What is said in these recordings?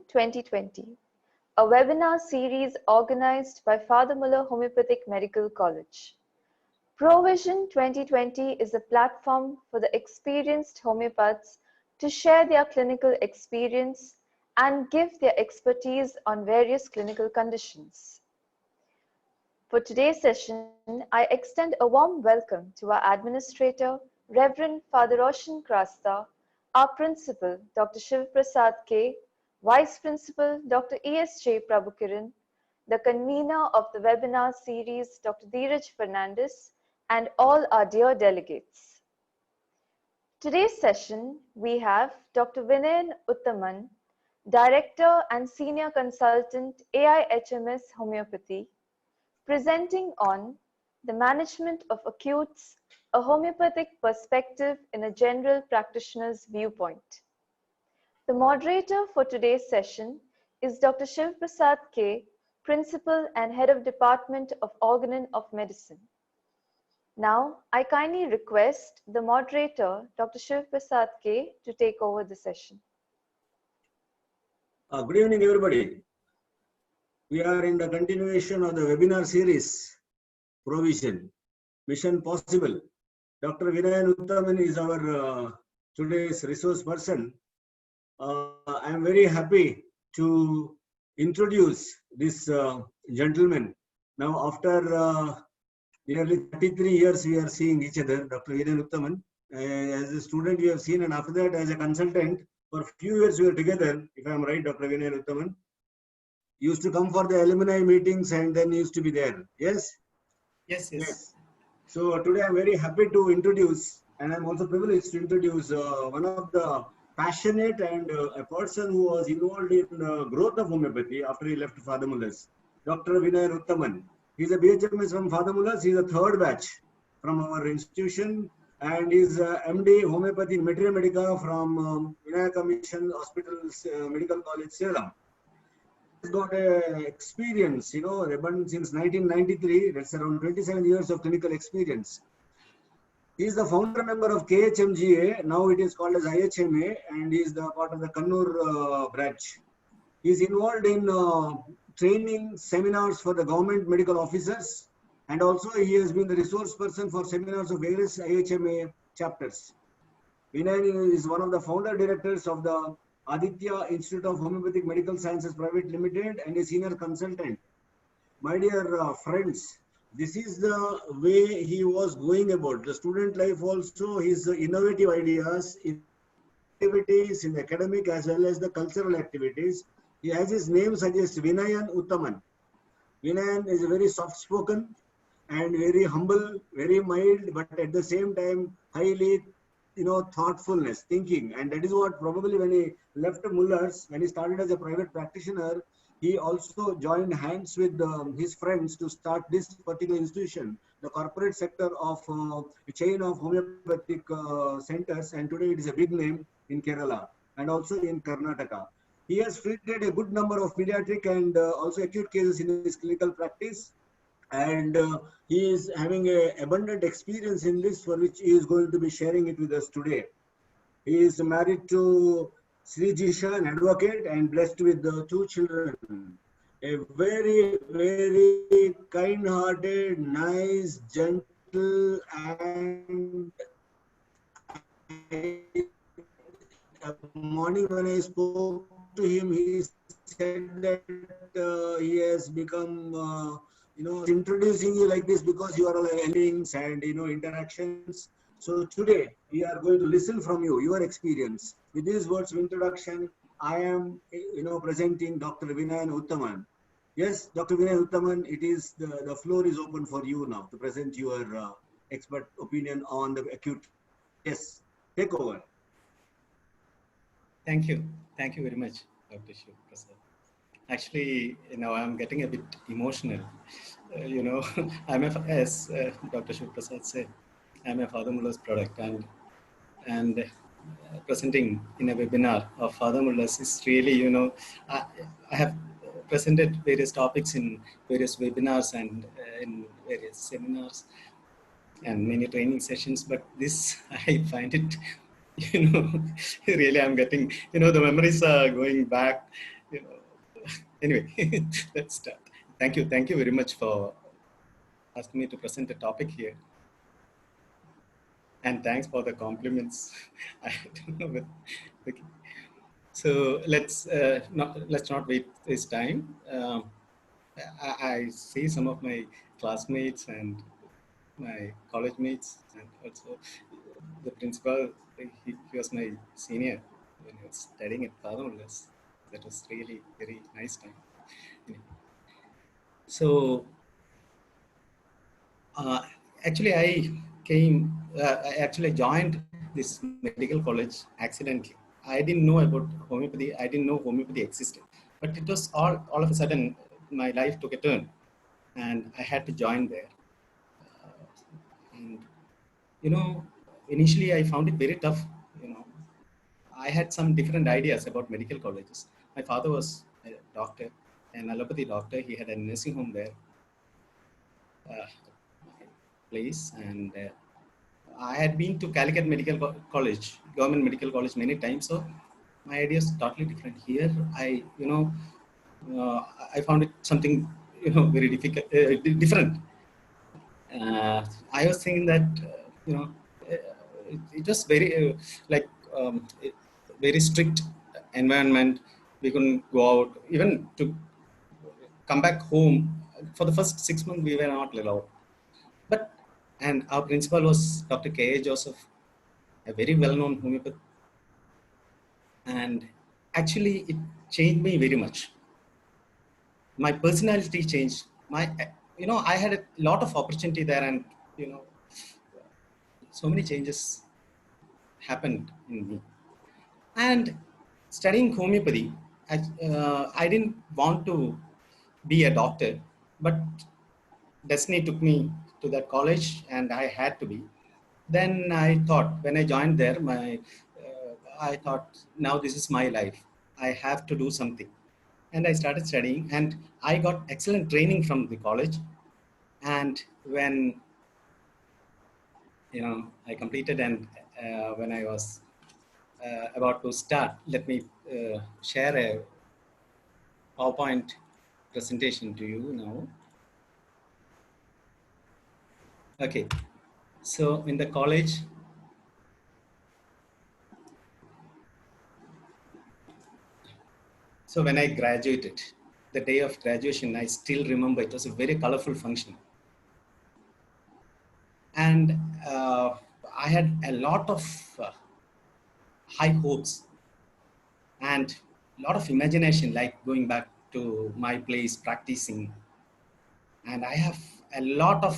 2020, a webinar series organized by Father Muller Homeopathic Medical College. ProVision 2020 is a platform for the experienced homeopaths to share their clinical experience and give their expertise on various clinical conditions. For today's session, I extend a warm welcome to our administrator, Reverend Father Roshan Krasta, our principal, Dr. Shiv Prasad K, Vice Principal, Dr. E.S.J. Prabhukiran, the convener of the webinar series, Dr. Dheeraj Fernandez, and all our dear delegates. Today's session, we have Dr. Vinayan Uttaman, Director and Senior Consultant, AIHMS Homeopathy, presenting on the management of acutes, a homeopathic perspective in a general practitioner's viewpoint. The moderator for today's session is Dr. Shiv Prasad K, Principal and Head of Department of Organon of Medicine. Now, I kindly request the moderator, Dr. Shiv Prasad K, to take over the session. Good evening, everybody. We are in the continuation of the webinar series, ProVision, Mission Possible. Dr. Vinayan Uttaman is our today's resource person. I am very happy to introduce this gentleman. Now, after nearly 33 years, we are seeing each other, Dr. Vinayan Uttaman. As a student, we have seen, and after that, as a consultant, for a few years, we were together. If I am right, Dr. Vinayan Uttaman. Used to come for the alumni meetings and then used to be there. Yes? Yes. So today I'm very happy to introduce, and I'm also privileged to introduce one of the passionate and a person who was involved in growth of homeopathy after he left Father Muller's, Dr. Vinayan Uttaman. He's a BHMS from Father Muller's. He's a third batch from our institution, and he's MD Homeopathy in Materia Medica from Vinayaka Mission Hospitals Medical College, Salem. He's got experience, abundant since 1993. That's around 27 years of clinical experience. He is the founder member of KHMGA. Now it is called as IHMA, and he is the part of the Kannur branch. He is involved in training seminars for the government medical officers, and also he has been the resource person for seminars of various IHMA chapters. Vinayan is one of the founder directors of the Aditya Institute of Homeopathic Medical Sciences Private Limited and a senior consultant. My dear friends, this is the way he was going about the student life also, his innovative ideas, activities in academic as well as the cultural activities. He has his name suggests, Vinayan Uttaman. Vinayan is very soft-spoken and very humble, very mild, but at the same time highly thoughtfulness, thinking. And that is what probably when he left Muller's, when he started as a private practitioner, he also joined hands with his friends to start this particular institution, the corporate sector of a chain of homeopathic centers. And today it is a big name in Kerala and also in Karnataka. He has treated a good number of pediatric and also acute cases in his clinical practice. And he is having an abundant experience in this, for which he is going to be sharing it with us today. He is married to Sri Jisha, an advocate, and blessed with 2 children. A very, very kind-hearted, nice, gentle, and morning when I spoke to him, he said that he has become introducing you like this because you are all endings and interactions. So today we are going to listen from you, your experience. With these words of introduction, I am presenting Dr. Vinayan Uttaman. Yes, Dr. Vinayan Uttaman, it is the floor is open for you now to present your expert opinion on the acute. Yes, take over. Thank you very much, Dr. Shiv Prasad. Actually, I'm getting a bit emotional. I'm as Dr. Shiv Prasad said, I'm a Father Muller's product, and presenting in a webinar of Father Muller's is really, I have presented various topics in various webinars and in various seminars and many training sessions, but this, I find it, really I'm getting, the memories are going back you know. Anyway, let's start. Thank you very much for asking me to present the topic here. And thanks for the compliments. I don't know, but okay. So let's not wait this time. I see some of my classmates and my college mates, and also the principal. He was my senior when I was studying at Padam. That was really very nice time. Anyway. So actually, I actually joined this medical college accidentally. I didn't know about homeopathy. I didn't know homeopathy existed. But it was all of a sudden, my life took a turn and I had to join there. And, you know, initially I found it very tough. You know, I had some different ideas about medical colleges. My father was a doctor, an allopathy doctor. He had a nursing home there. Place, and I had been to Calicut Medical College, government medical college many times. So my idea is totally different. Here, I found it something, very difficult, different. I was thinking that, it was very like very strict environment. We couldn't go out, even to come back home. For the first 6 months, we were not allowed. But, and our principal was Dr. K.A. Joseph, a very well-known homeopath. And actually, it changed me very much. My personality changed. I had a lot of opportunity there, and, so many changes happened in me. And studying homeopathy, I didn't want to be a doctor, but destiny took me to that college and I had to be. Then I thought, when I joined there, I thought, now this is my life. I have to do something. And I started studying, and I got excellent training from the college. And when, I completed, and when I was about to start, let me share a PowerPoint presentation to you now. Okay, so in the college, so when I graduated, the day of graduation, I still remember it was a very colorful function. And I had a lot of high hopes and a lot of imagination, like going back to my place, practicing. And I have a lot of,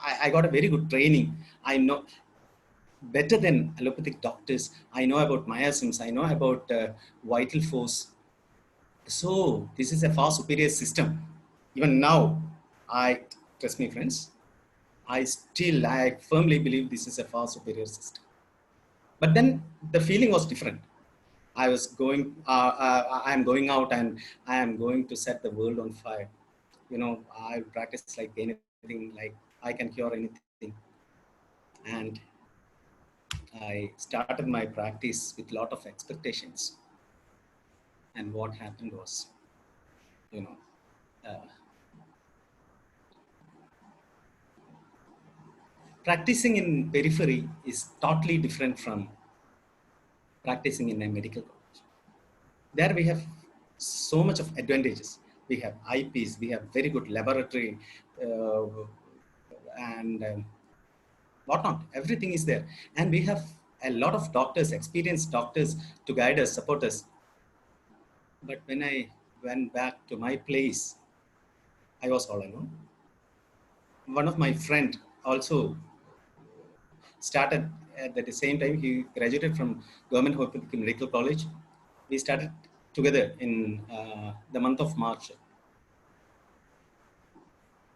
I got a very good training. I know better than allopathic doctors. I know about miasms. I know about vital force. So this is a far superior system. Even now, trust me, friends, I firmly believe this is a far superior system. But then the feeling was different. I was going, I'm going out and I am going to set the world on fire. I practice like anything, like I can cure anything. And I started my practice with a lot of expectations. And what happened was, practicing in periphery is totally different from practicing in a medical college. There we have so much of advantages. We have IPs, we have very good laboratory, and whatnot. Everything is there. And we have a lot of doctors, experienced doctors to guide us, support us. But when I went back to my place, I was all alone. One of my friend also started at the same time. He graduated from Government Homeopathic Medical College. We started together in the month of March.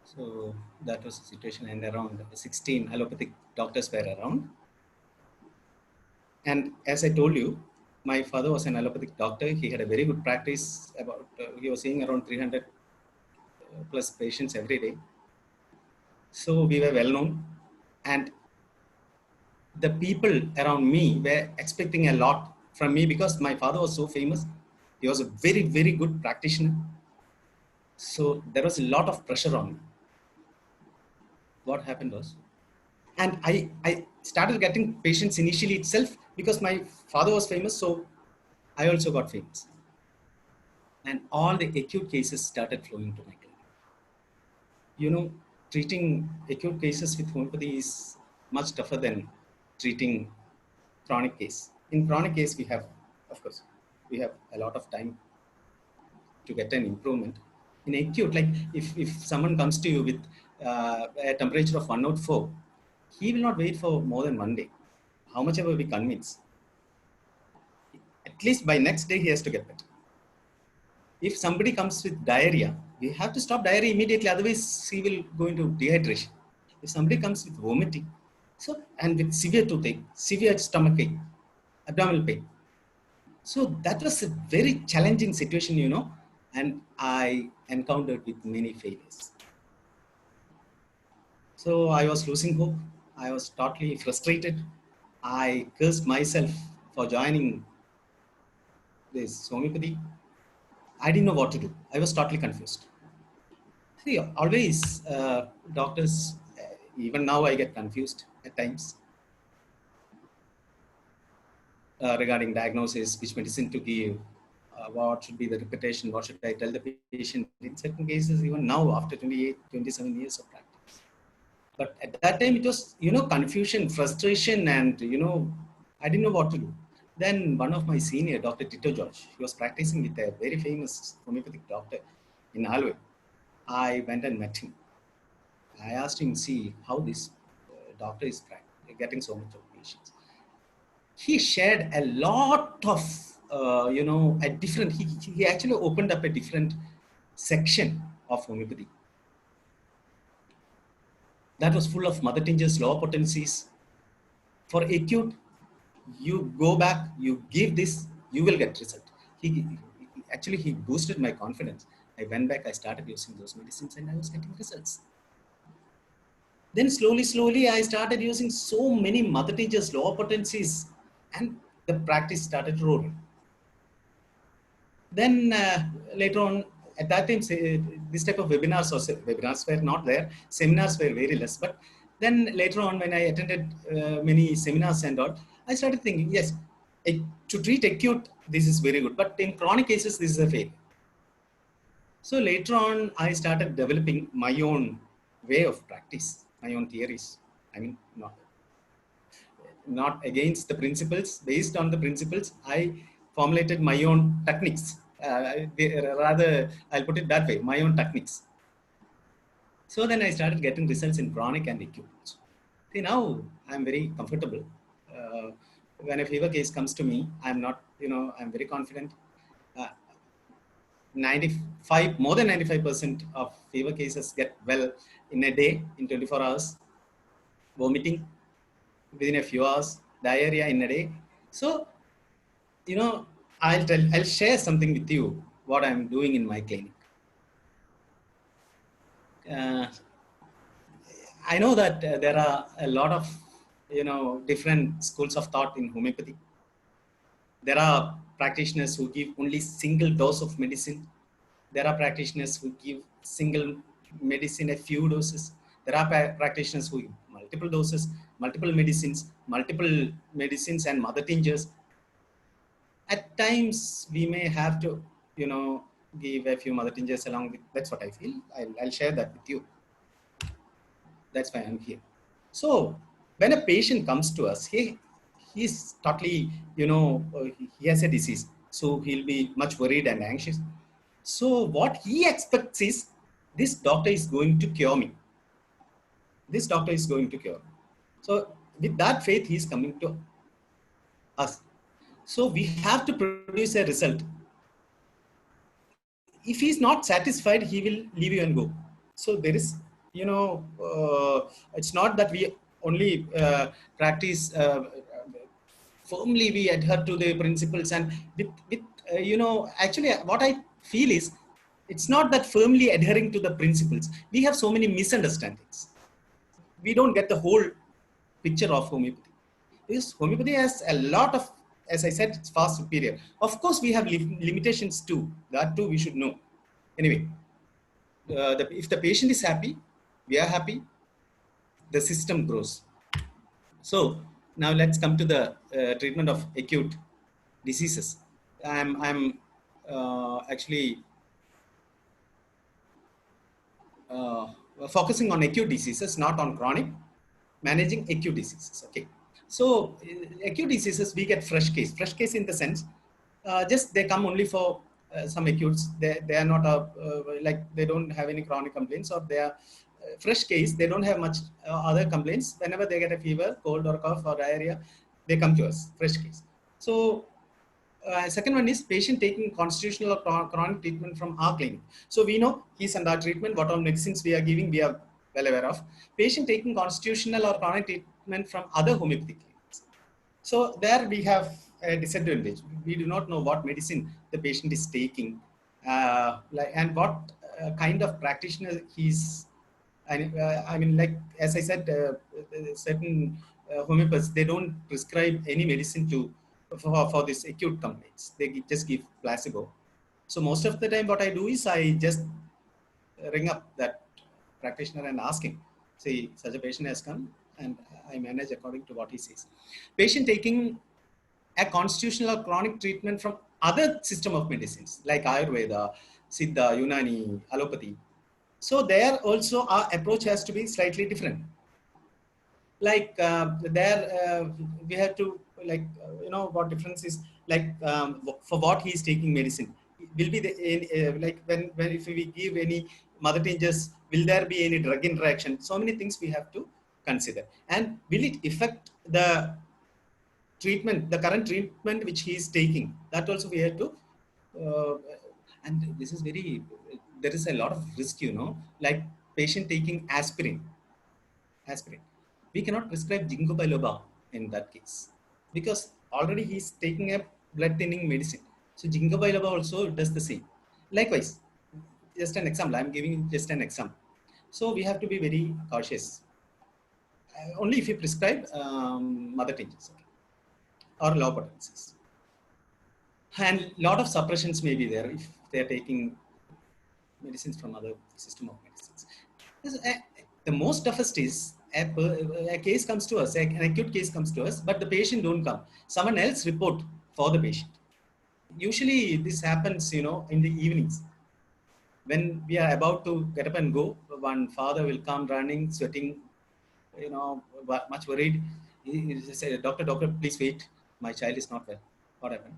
So that was the situation, and around 16 allopathic doctors were around. And as I told you, my father was an allopathic doctor. He had a very good practice. He was seeing around 300 plus patients every day. So we were well known, and the people around me were expecting a lot from me because my father was so famous. He was a very, very good practitioner. So there was a lot of pressure on me. What happened was, and I started getting patients initially itself because my father was famous. So I also got famous. And all the acute cases started flowing to my clinic. You know, treating acute cases with homeopathy is much tougher than treating chronic case. In chronic case, we have, of course, we have a lot of time to get an improvement. In acute, like if someone comes to you with a temperature of 104, he will not wait for more than 1 day. How much ever we convince, at least by next day he has to get better. If somebody comes with diarrhea, we have to stop diarrhea immediately, otherwise he will go into dehydration. If somebody comes with vomiting, so and with severe toothache, severe stomach ache, abdominal pain, so that was a very challenging situation, you know, and I encountered with many failures. So I was losing hope. I was totally frustrated. I cursed myself for joining this homeopathy. I didn't know what to do. I was totally confused. See, always doctors, even now I get confused at times regarding diagnosis, which medicine to give, what should be the reputation, what should I tell the patient. In certain cases, even now after 28, 27 years of practice. But at that time, it was, you know, confusion, frustration, and, you know, I didn't know what to do. Then one of my senior, Dr. Tito George, he was practicing with a very famous homeopathic doctor in Alway. I went and met him. I asked him, see how this doctor is getting so much of patients. He shared a lot of, you know, a different, he actually opened up a different section of homeopathy that was full of mother tinges, lower potencies. For acute, you go back, you give this, you will get result. He boosted my confidence. I went back, I started using those medicines and I was getting results. Then slowly, I started using so many mother tinges, lower potencies, and the practice started rolling. Then later on, at that time, this type of webinars were not there. Seminars were very less. But then later on, when I attended many seminars and all, I started thinking, yes, to treat acute, this is very good. But in chronic cases, this is a failure. So later on, I started developing my own way of practice, my own theories. I mean, not against the principles, based on the principles, I formulated my own techniques. Rather, I'll put it that way, my own techniques. So then I started getting results in chronic and acute. See, now I'm very comfortable. When a fever case comes to me, I'm not, you know, I'm very confident. 95, more than 95% of fever cases get well in a day, in 24 hours. Vomiting within a few hours, diarrhea in a day. So, you know, I'll share something with you, what I'm doing in my clinic. I know that there are a lot of, you know, different schools of thought in homeopathy. There are practitioners who give only single dose of medicine. There are practitioners who give single medicine, a few doses. There are practitioners who give multiple doses, multiple medicines and mother tinctures. At times, we may have to, you know, give a few mother tinctures along with, that's what I feel. I'll share that with you. That's why I'm here. So when a patient comes to us, he's totally, you know, he has a disease. So he'll be much worried and anxious. So what he expects is, this doctor is going to cure me. This doctor is going to cure me. So with that faith, he's coming to us. So we have to produce a result. If he's not satisfied, he will leave you and go. So there is, you know, it's not that we only practice firmly, we adhere to the principles and with you know, actually what I feel is, it's not that firmly adhering to the principles. We have so many misunderstandings. We don't get the whole picture of homeopathy. Because homeopathy has a lot of as I said, it's far superior. Of course, we have limitations too. That too we should know. Anyway, if the patient is happy, we are happy, the system grows. So now let's come to the treatment of acute diseases. I'm actually focusing on acute diseases, not on chronic, managing acute diseases. Okay. So acute diseases, we get fresh case in the sense, just they come only for some acutes. They are not like they don't have any chronic complaints, or they are fresh case. They don't have much other complaints. Whenever they get a fever, cold or cough or diarrhea, they come to us, fresh case. So second one is patient taking constitutional or chronic treatment from our clinic. So we know he's under treatment, what all medicines we are giving, we are well aware of. Patient taking constitutional or chronic treatment from other homeopathic clinics. So there we have a disadvantage. We do not know what medicine the patient is taking, and what kind of practitioner he's. I mean, like as I said, certain homeopaths, they don't prescribe any medicine for this acute complaints. They just give placebo. So most of the time, what I do is I just ring up that practitioner and ask him, say, such a patient has come, and I manage according to what he says. Patient taking a constitutional or chronic treatment from other system of medicines like Ayurveda, Siddha, Unani, allopathy. So there also our approach has to be slightly different. Like we have to, like, what difference is, like, for what he is taking medicine will be like when if we give any mother tinctures, will there be any drug interaction? So many things we have to consider, and will it affect the treatment, the current treatment which he is taking? That also we have to, and this is very, there is a lot of risk, like patient taking aspirin. We cannot prescribe ginkgo biloba in that case, because already he is taking a blood thinning medicine. So ginkgo biloba also does the same. Likewise, just an example, I'm giving just an example. So we have to be very cautious. Only if you prescribe mother tinctures, okay, or low potencies. And lot of suppressions may be there if they are taking medicines from other system of medicines. The most toughest is a case comes to us, an acute case comes to us, but the patient don't come. Someone else report for the patient. Usually this happens, in the evenings. When we are about to get up and go, one father will come running, sweating, much worried. He said, doctor, please wait. My child is not well. What happened?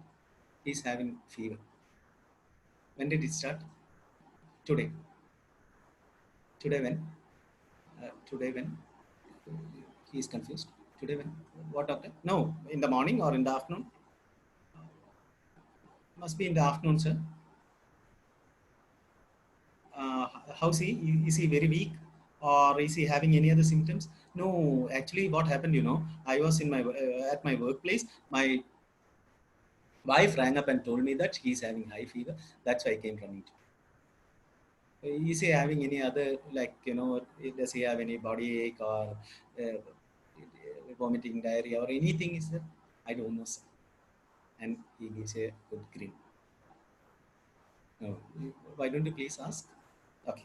He's having fever. When did it start? Today. Today when? Today when? He is confused. Today when? What, doctor? No, in the morning or in the afternoon? Must be in the afternoon, sir. How's he? Is he very weak, or is he having any other symptoms? No, actually, what happened? I was in my at my workplace. My wife rang up and told me that he's having high fever. That's why I came running. Is he having any other, like, does he have any body ache or vomiting, diarrhea, or anything? Is there? I don't know, sir. And he gives a good grin. No, why don't you please ask? Okay,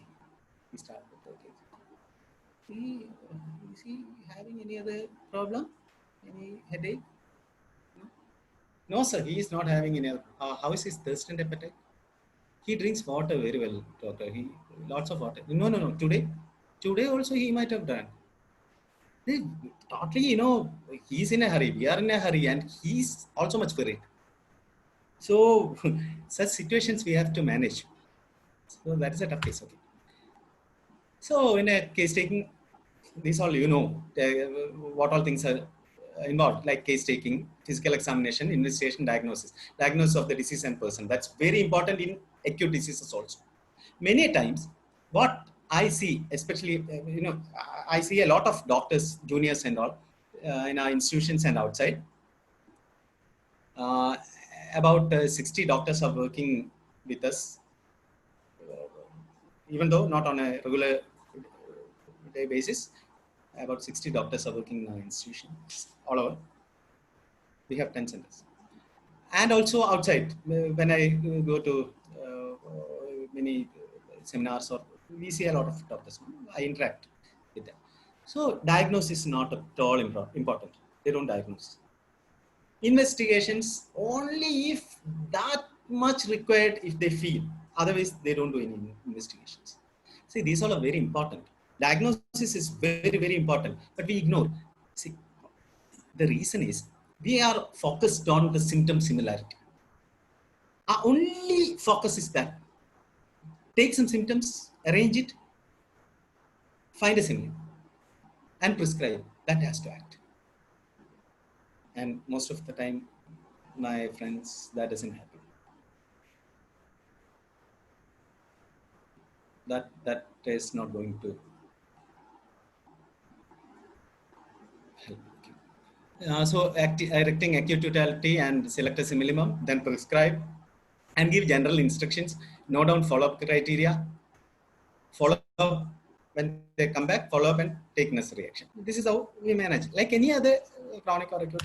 he started. Okay. Is he having any other problem? Any headache? No, sir, he is not having any. How is his thirst and appetite? He drinks water very well, doctor. Lots of water. No. Today also he might have done. Totally, he's in a hurry. We are in a hurry, and he's also much worried. So such situations we have to manage. So that is a tough case. Okay. So in a case taking, this all what all things are involved, like case taking, physical examination, investigation, diagnosis of the disease and person. That's very important in acute diseases also. Many times, what I see, especially, I see a lot of doctors, juniors and all, in our institutions and outside. About 60 doctors are working with us, even though not on a regular day basis. About 60 doctors are working in our institution all over. We have 10 centers. and also outside when I go to many seminars, or we see a lot of doctors, I interact with them. So diagnosis is not at all important. They don't diagnose. Investigations only if that much required, if they feel. Otherwise they don't do any investigations. See, these all are very important. Diagnosis is very, very important, but we ignore. See, the reason is we are focused on the symptom similarity. Our only focus is that take some symptoms, arrange it, find a symptom, and prescribe. That has to act. And most of the time, my friends, that doesn't happen. That is not going to help. So directing acute totality and select a simillimum, then prescribe and give general instructions, note down follow-up criteria, follow up when they come back, follow up and take necessary action. This is how we manage. Like any other chronic or acute,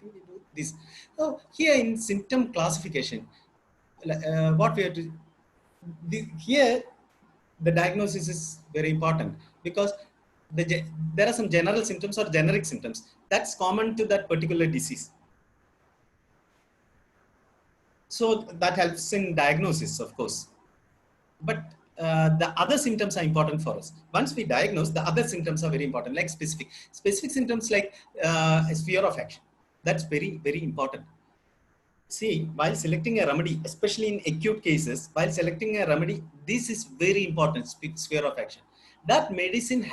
we do this. So here in symptom classification, what we have to, here the diagnosis is very important, because there are some general symptoms or generic symptoms that's common to that particular disease. So that helps in diagnosis, of course. But the other symptoms are important for us. Once we diagnose, the other symptoms are very important, like specific symptoms like sphere of action. That's very, very important. See, while selecting a remedy, especially in acute cases, while selecting a remedy, this is very important, sphere of action. That medicine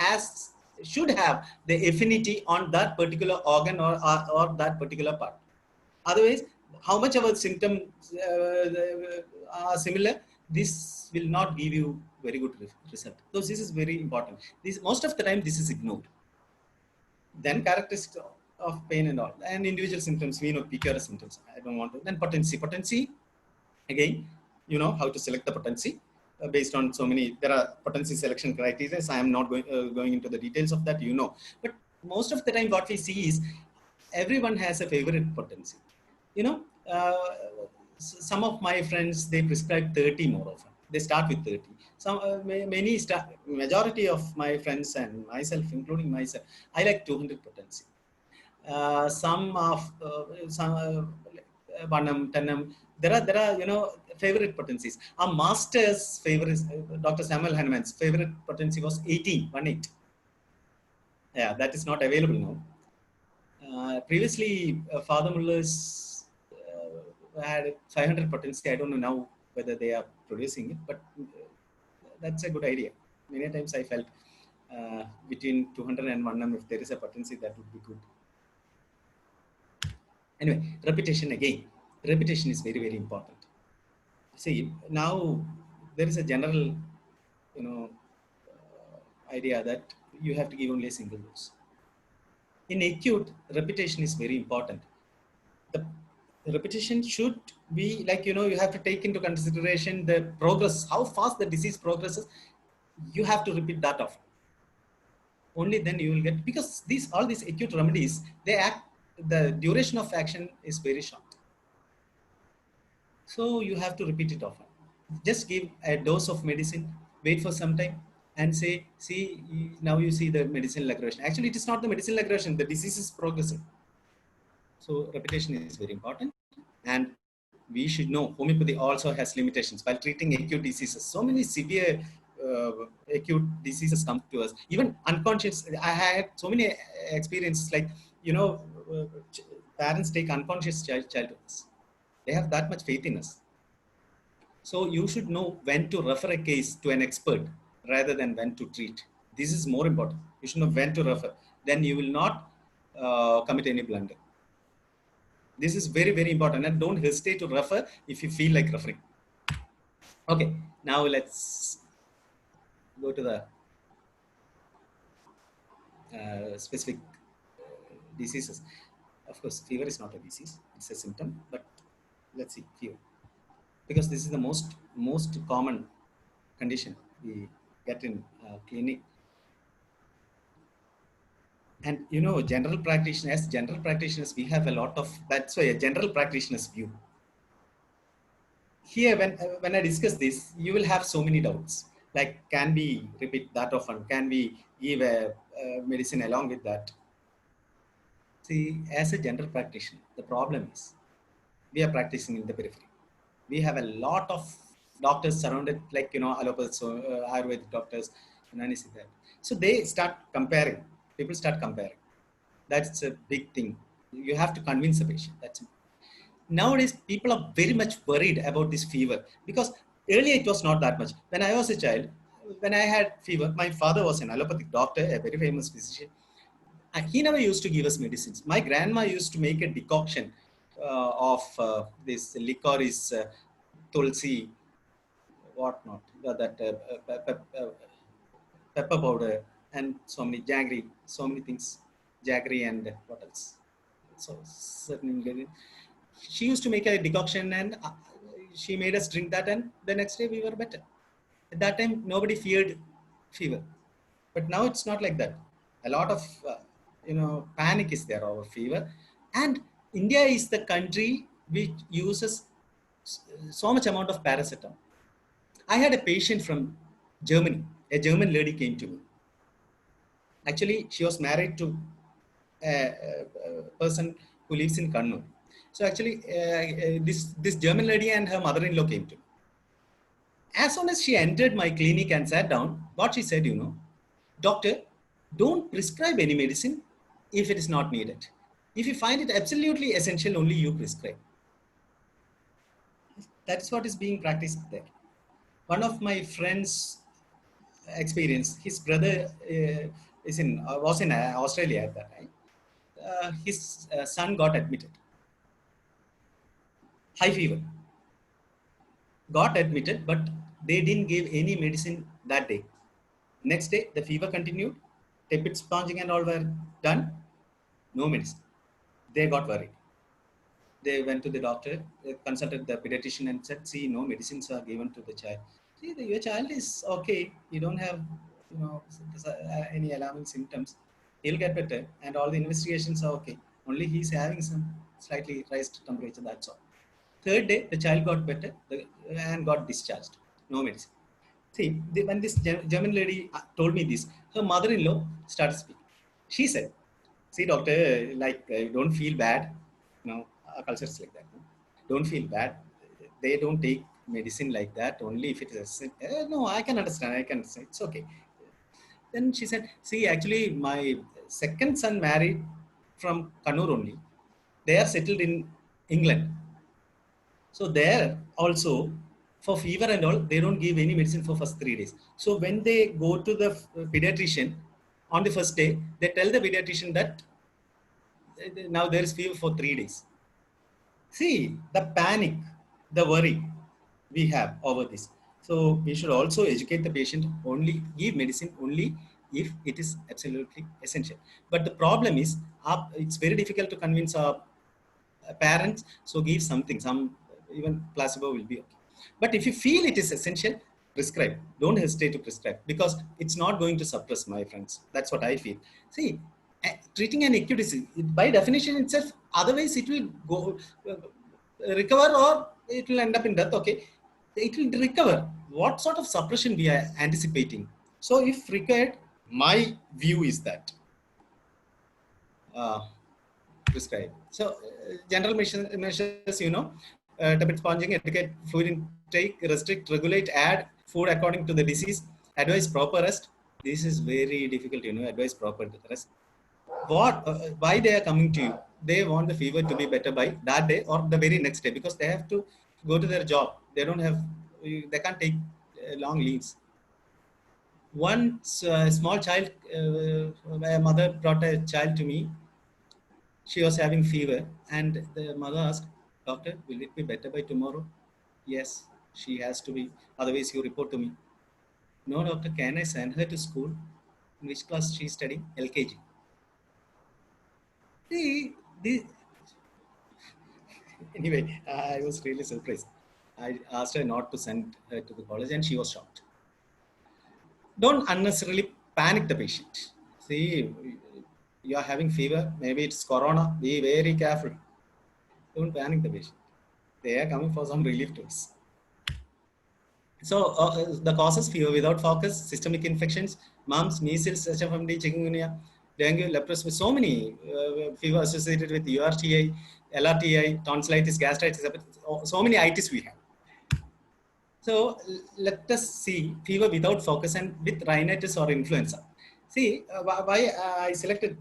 should have the affinity on that particular organ or that particular part. Otherwise, how much our symptoms are similar, this will not give you very good result. So this is very important. Most of the time, this is ignored. Then characteristics of pain and all, and individual symptoms, we know PQRS symptoms. I don't want to. Then potency, again, you know how to select the potency based on so many. There are potency selection criteria. So I am not going into the details of that, you know. But most of the time, what we see is everyone has a favorite potency. You know, some of my friends, they prescribe 30 more often. They start with 30. Some majority of my friends and myself, including myself, I like 200 potency. Some of Vanam, Tanam, there are, you know, favorite potencies. Our master's favorite, Dr. Samuel Hahnemann's favorite potency was 18. Yeah, that is not available now. Previously, Father Muller's had 500 potency. I don't know now whether they are producing it, but that's a good idea. Many times I felt between 200 and 1 if there is a potency, that would be good. Anyway, repetition again. Repetition is very, very important. See, now there is a general, you know, idea that you have to give only a single dose. In acute, repetition is very important. The repetition should be like, you know, you have to take into consideration the progress, how fast the disease progresses. You have to repeat that often. Only then you will get, because all these acute remedies, the duration of action is very short. So you have to repeat it often. Just give a dose of medicine, wait for some time, and say, see, now you see the medicinal aggression. Actually, it is not the medicinal aggression, the disease is progressing. So repetition is very important. And we should know homeopathy also has limitations while treating acute diseases. So many severe acute diseases come to us. Even unconscious, I had so many experiences, like, you know, parents take unconscious child to us. They have that much faith in us. So you should know when to refer a case to an expert rather than when to treat. This is more important. You should know when to refer. Then you will not commit any blunder. This is very, very important, and don't hesitate to refer if you feel like referring. Okay, now let's go to the specific diseases. Of course, fever is not a disease, it's a symptom, but let's see, fever. Because this is the most common condition we get in clinic. And general practitioners, we have a lot of, that's why a general practitioner's view. Here, when I discuss this, you will have so many doubts. Like, can we repeat that often? Can we give a medicine along with that? See, as a general practitioner, the problem is we are practicing in the periphery. We have a lot of doctors surrounded, like, allopathic, so Ayurvedic doctors, and anything that. So they start comparing. People start comparing. That's a big thing. You have to convince the patient. That's it. Nowadays people are very much worried about this fever, because earlier it was not that much. When I was a child, when I had fever, my father was an allopathic doctor, a very famous physician, and he never used to give us medicines. My grandma used to make a decoction of this licorice, tulsi, whatnot, pepper powder, and so many jaggery, so many things, jaggery, and what else? So certain ingredients. She used to make a decoction, and she made us drink that, and the next day we were better. At that time, nobody feared fever, but now it's not like that. A lot of panic is there over fever, and India is the country which uses so much amount of paracetamol. I had a patient from Germany. A German lady came to me. Actually, she was married to a person who lives in Kannur. So actually, this German lady and her mother-in-law came to me. As soon as she entered my clinic and sat down, what she said, doctor, don't prescribe any medicine if it is not needed. If you find it absolutely essential, only you prescribe. That's what is being practiced there. One of my friends' experience, his brother was in Australia at that time. His son got admitted. High fever. Got admitted, but they didn't give any medicine that day. Next day, the fever continued. Tepid sponging and all were done. No medicine. They got worried. They went to the doctor, consulted the pediatrician, and said, "See, no medicines are given to the child. See, your child is okay. You don't have, any alarming symptoms. He'll get better, and all the investigations are okay. Only he's having some slightly raised temperature. That's all." Third day, the child got better and got discharged. No medicine. See, when this German lady told me this, her mother-in-law started speaking. She said, "See, doctor, like, don't feel bad. Our culture is like that. No? Don't feel bad. They don't take medicine like that. Only if it is no, I can understand. I can understand. It's okay." Then she said, "See, actually, my second son married from Kannur only. They are settled in England. So there also, for fever and all, they don't give any medicine for first 3 days. So when they go to the pediatrician on the first day, they tell the pediatrician that now there is fever for 3 days. See, the panic, the worry we have over this. So we should also educate the patient, only give medicine only if it is absolutely essential. But the problem is, it's very difficult to convince our parents, so give something, even placebo will be okay. But if you feel it is essential, prescribe. Don't hesitate to prescribe, because it's not going to suppress, my friends. That's what I feel. See, treating an acute disease, by definition itself, otherwise it will go recover, or it will end up in death. Okay, it will recover. What sort of suppression we are anticipating? So if required, my view is that prescribe. So general measures, tepid sponging, educate fluid intake, restrict, regulate, add food according to the disease, advise proper rest. This is very difficult, advise proper rest. Why they are coming to you? They want the fever to be better by that day or the very next day, because they have to go to their job. They can't take long leaves. One small child, a mother brought a child to me. She was having fever, and the mother asked, "Doctor, will it be better by tomorrow?" "Yes, she has to be. Otherwise, you report to me." "No, doctor, can I send her to school?" "In which class she is studying?" "LKG." Anyway, I was really surprised. I asked her not to send her to the college, and she was shocked. Don't unnecessarily panic the patient. See, you are having fever, maybe it's corona, be very careful. Don't panic the patient. They are coming for some relief dose. So the causes: fever without focus, systemic infections, mumps, measles, HFMD, chikungunya, dengue, leprosy, so many fever associated with URTI, LRTI, tonsillitis, gastritis, so many itis we have. So let us see fever without focus and with rhinitis or influenza. See why I selected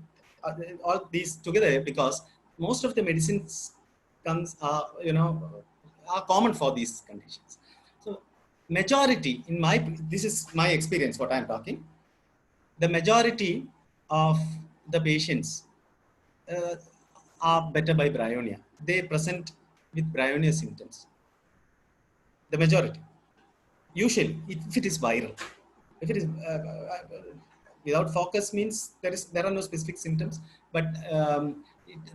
all these together, because most of the medicines comes are common for these conditions. So majority in this is my experience what I am talking. The majority of the patients uh, are better by bryonia. They present with bryonia symptoms. The majority. Usually, if it is viral, if it is without focus means there are no specific symptoms, but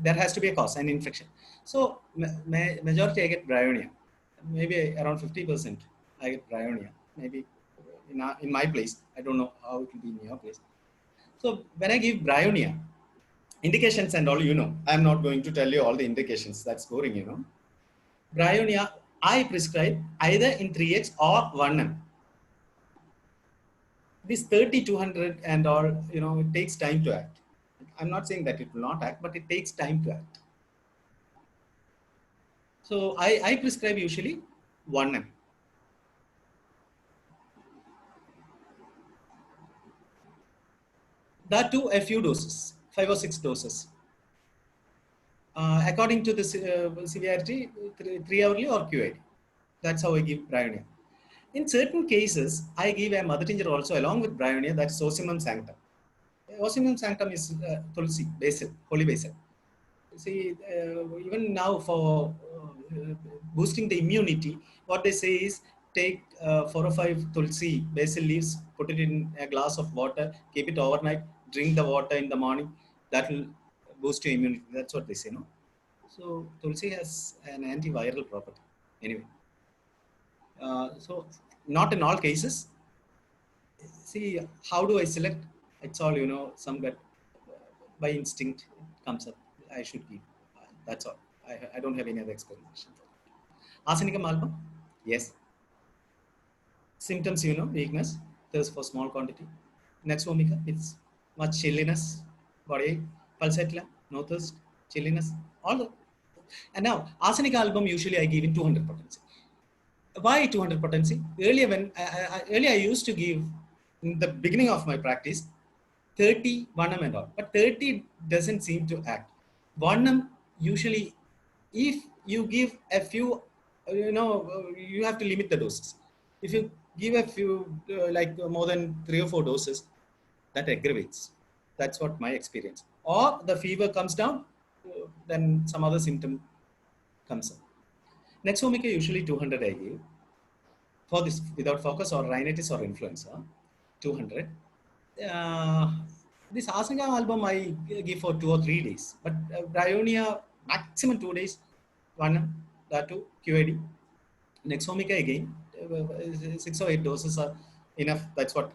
there has to be a cause, an infection. So majority I get bryonia, maybe around 50% I get bryonia. Maybe in my place, I don't know how it will be in your place. So when I give bryonia, indications and all, I'm not going to tell you all the indications. That's boring. Bryonia, I prescribe either in 3x or 1M. This 30, 200 and all, it takes time to act. I'm not saying that it will not act, but it takes time to act. So I prescribe usually 1M. That too, a few doses, 5 or 6 doses. According to the severity, 3 hourly or QID. That's how I give bryonia. In certain cases, I give a mother tincture also along with bryonia, that's Ocimum sanctum. Ocimum sanctum is tulsi, basil, holy basil. See, even now for boosting the immunity, what they say is take 4 or 5 tulsi, basil leaves, put it in a glass of water, keep it overnight, drink the water in the morning. That will boost your immunity. That's what they say, no? So tulsi has an antiviral property. Anyway, so not in all cases. See, how do I select? It's all, some gut by instinct comes up. I should give. That's all. I don't have any other explanation. Arsenicum album, yes. Symptoms, weakness, thirst for small quantity. Next vomica, it's much chilliness, body, pulsatilla, no thirst, chilliness, all the. And now, arsenic album usually I give in 200 potency. Why 200 potency? Earlier I used to give in the beginning of my practice 30 1M and all, but 30 doesn't seem to act. 1M usually, if you give a few, you have to limit the doses. If you give a few, more than 3 or 4 doses, that aggravates. That's what my experience. Or the fever comes down, then some other symptom comes up. Next vomica usually 200 I give. For this without focus or rhinitis or influenza, 200. This Arsenic album I give for 2 or 3 days, but bryonia maximum 2 days, 1, that too, QID. Next vomica again, 6 or 8 doses are enough. That's what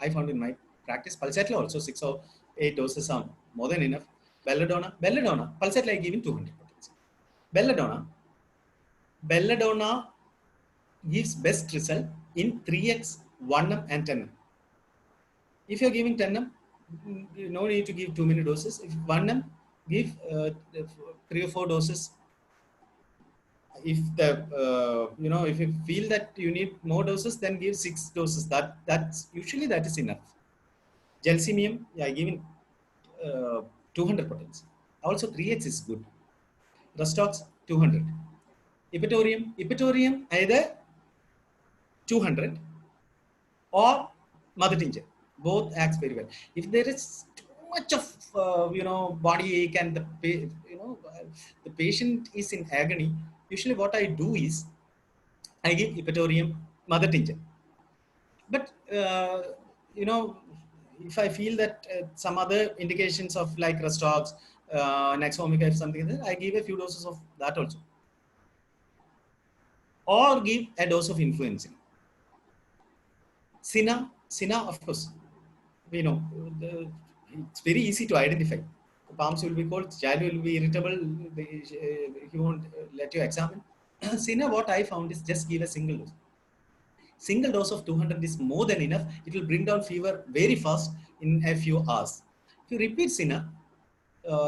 I found in my practice. Pulsatilla also 6 or 8 doses are more than enough. Belladonna, pulsatilla I give in 200 potency. Belladonna gives best result in 3x, 1M and 10M. If you're giving 10M, no need to give too many doses. If 1M, give 3 or 4 doses. If if you feel that you need more doses, then give 6 doses. That's usually that is enough. Gelsemium, yeah, giving 200 potency. Also 3x is good. Rustox 200. Ipetorium either 200 or mother tincture. Both acts very well. If there is too much of body ache and the patient is in agony, usually what I do is I give Ipetorium, mother tincture. But if I feel that some other indications of like Rustox, Nux vomica, if something like that, I give a few doses of that also, or give a dose of influenzin. Cinna, of course, we know it's very easy to identify. The palms will be cold, child will be irritable, he won't let you examine. Sina, what I found is just give a single dose. Single dose of 200 is more than enough. It will bring down fever very fast in a few hours. If you repeat Sina,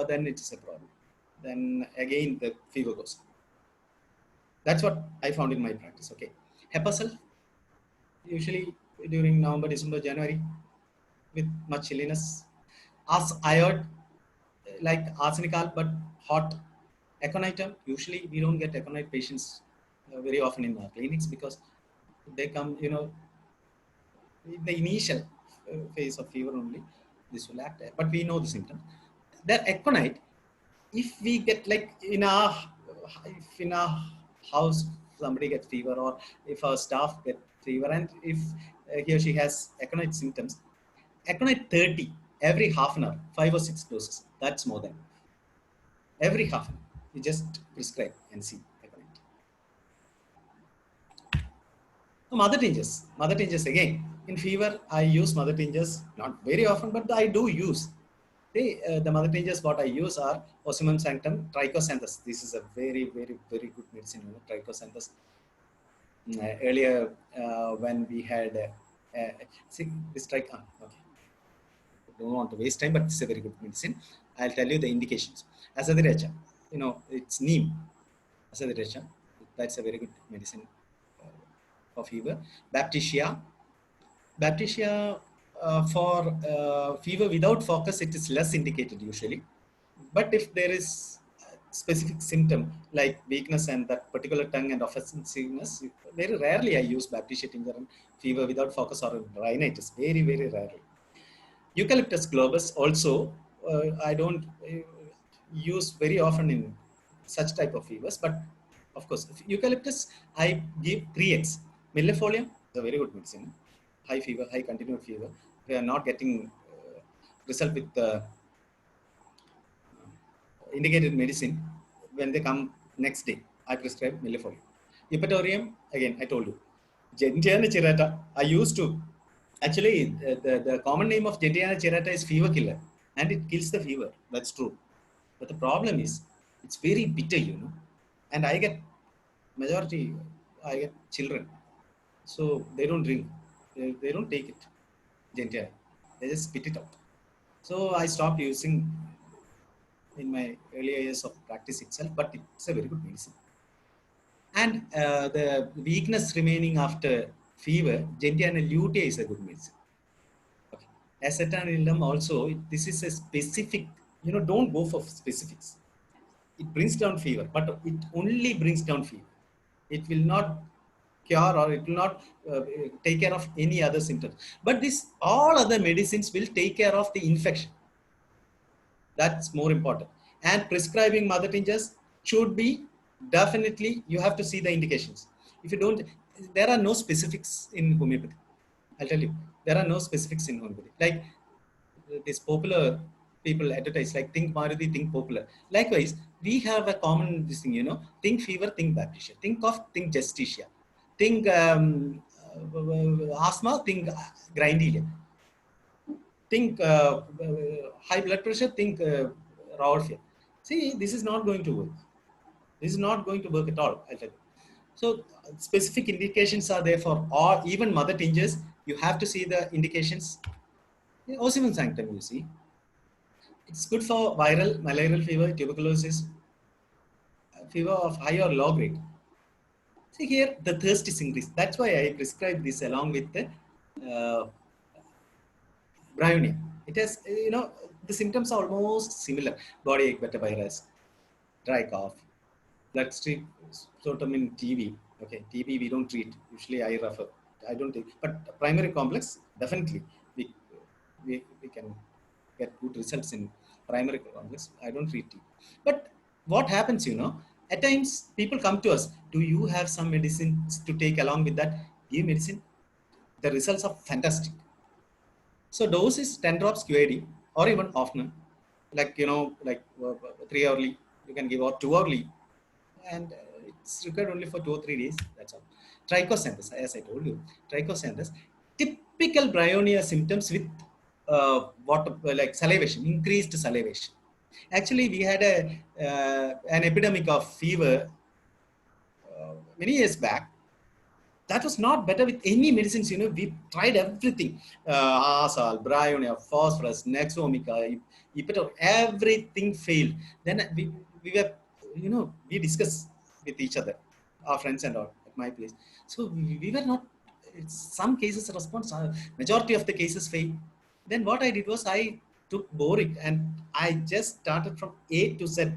then it is a problem. Then again the fever goes. That's what I found in my practice. Okay, Hepacil, usually during November, December, January, with much chilliness. As iod, like arsenical, but hot. Aconitum, usually we don't get aconite patients very often in our clinics because they come, in the initial phase of fever only. This will act, but we know the symptom. The aconite, if we get like if in our house somebody gets fever, or if our staff get fever, and if he or she has aconite symptoms, aconite 30 every half an hour, 5 or 6 doses. That's more than every half an hour. You just prescribe and see aconite. Mother tinctures again. In fever, I use mother tinctures, not very often, but I do use. The mother tinctures what I use are Osimum sanctum, Trichosanthus. This is a very, very, very good medicine, Trichosanthus. Earlier, when we had, see this okay. Don't want to waste time, but it's a very good medicine. I'll tell you the indications. Azadirachta, it's neem. Azadirachta, that's a very good medicine for fever. Baptisia for fever without focus, it is less indicated usually. But if there is specific symptom like weakness and that particular tongue and offensiveness, very rarely I use Baptisia tincture and fever without focus or rhinitis. Very, very rarely. Eucalyptus globus also, I don't use very often in such type of fevers, but of course, eucalyptus, I give 3x. Millefolium is a very good medicine. High fever, high continued fever. We are not getting result with indicated medicine. When they come next day, I prescribe millefolium. Eupatorium, again, I told you. Gentiana cerata, I used to. Actually, the common name of Gentiana cerata is fever killer, and it kills the fever. That's true. But the problem is, it's very bitter, and I get children, so they don't drink, they don't take it, Gentiana. They just spit it out. So I stopped using in my earlier years of practice itself, but it's a very good medicine. And the weakness remaining after fever, Gentiana lutea is a good medicine. Okay. Acetanilum also, this is a specific, don't go for specifics. It brings down fever, but it only brings down fever. It will not cure, or it will not take care of any other symptoms. But all other medicines will take care of the infection. That's more important. And prescribing mother tinctures should be definitely, you have to see the indications. If you don't, there are no specifics in homeopathy. I'll tell you, there are no specifics in homeopathy. Like this popular people advertise, like think Maruti, think popular. Likewise, we have a common this thing, think fever, think Baptisia, think cough, think Justitia, think asthma, think Grindelia, think high blood pressure, think Rauwolfia. See, this is not going to work. This is not going to work at all, I'll tell you. So specific indications are there for all, even mother tinctures. You have to see the indications. Osimum sanctum, you see. It's good for viral, malarial fever, tuberculosis, fever of high or low grade. See here, the thirst is increased. That's why I prescribe this along with the bryonia. It has, the symptoms are almost similar. Body ache, beta virus, dry cough, bloodstream scrotum in TB. Okay, TB we don't treat. Usually I refer. I don't take. But primary complex, definitely we can get good results in primary complex. I don't treat TB. But what happens, at times people come to us. Do you have some medicines to take along with that? Give medicine. The results are fantastic. So dose is 10 drops QID or even oftener, like 3 hourly, you can give, or 2 hourly, and it's required only for 2 or 3 days. That's all. Trichosanthus, as I told you, trichosanthus, typical bryonia symptoms with like salivation, increased salivation. Actually, we had an epidemic of fever many years back. That was not better with any medicines. We tried everything: Asal, Bryonia, Phosphorus, Nexomica, Ipetor, everything failed. Then we were, we discussed with each other, our friends and all at my place. So we were not. Some cases response, majority of the cases failed. Then what I did was I took Boric and I just started from A to Z,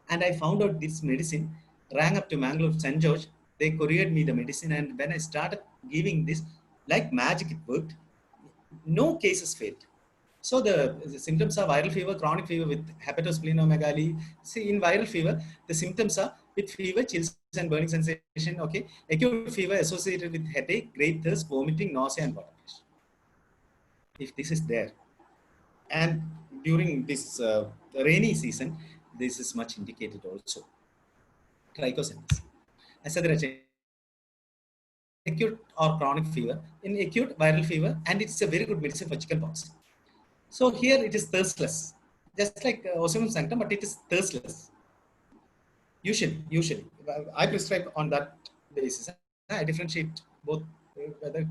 and I found out this medicine. Rang up to Mangalore, St. George. They couriered me the medicine, and when I started giving this, like magic, it worked. No cases failed. So the symptoms are viral fever, chronic fever with hepatosplenomegaly. See, in viral fever, the symptoms are with fever, chills and burning sensation. Okay, acute fever associated with headache, great thirst, vomiting, nausea, and water pressure. If this is there, and during this rainy season, this is much indicated also. Trichocenes. Acute or chronic fever, in acute viral fever, and it's a very good medicine for chickenpox. So here it is thirstless, just like Osimum sanctum, but it is thirstless. Usually, I prescribe on that basis. I differentiate both whether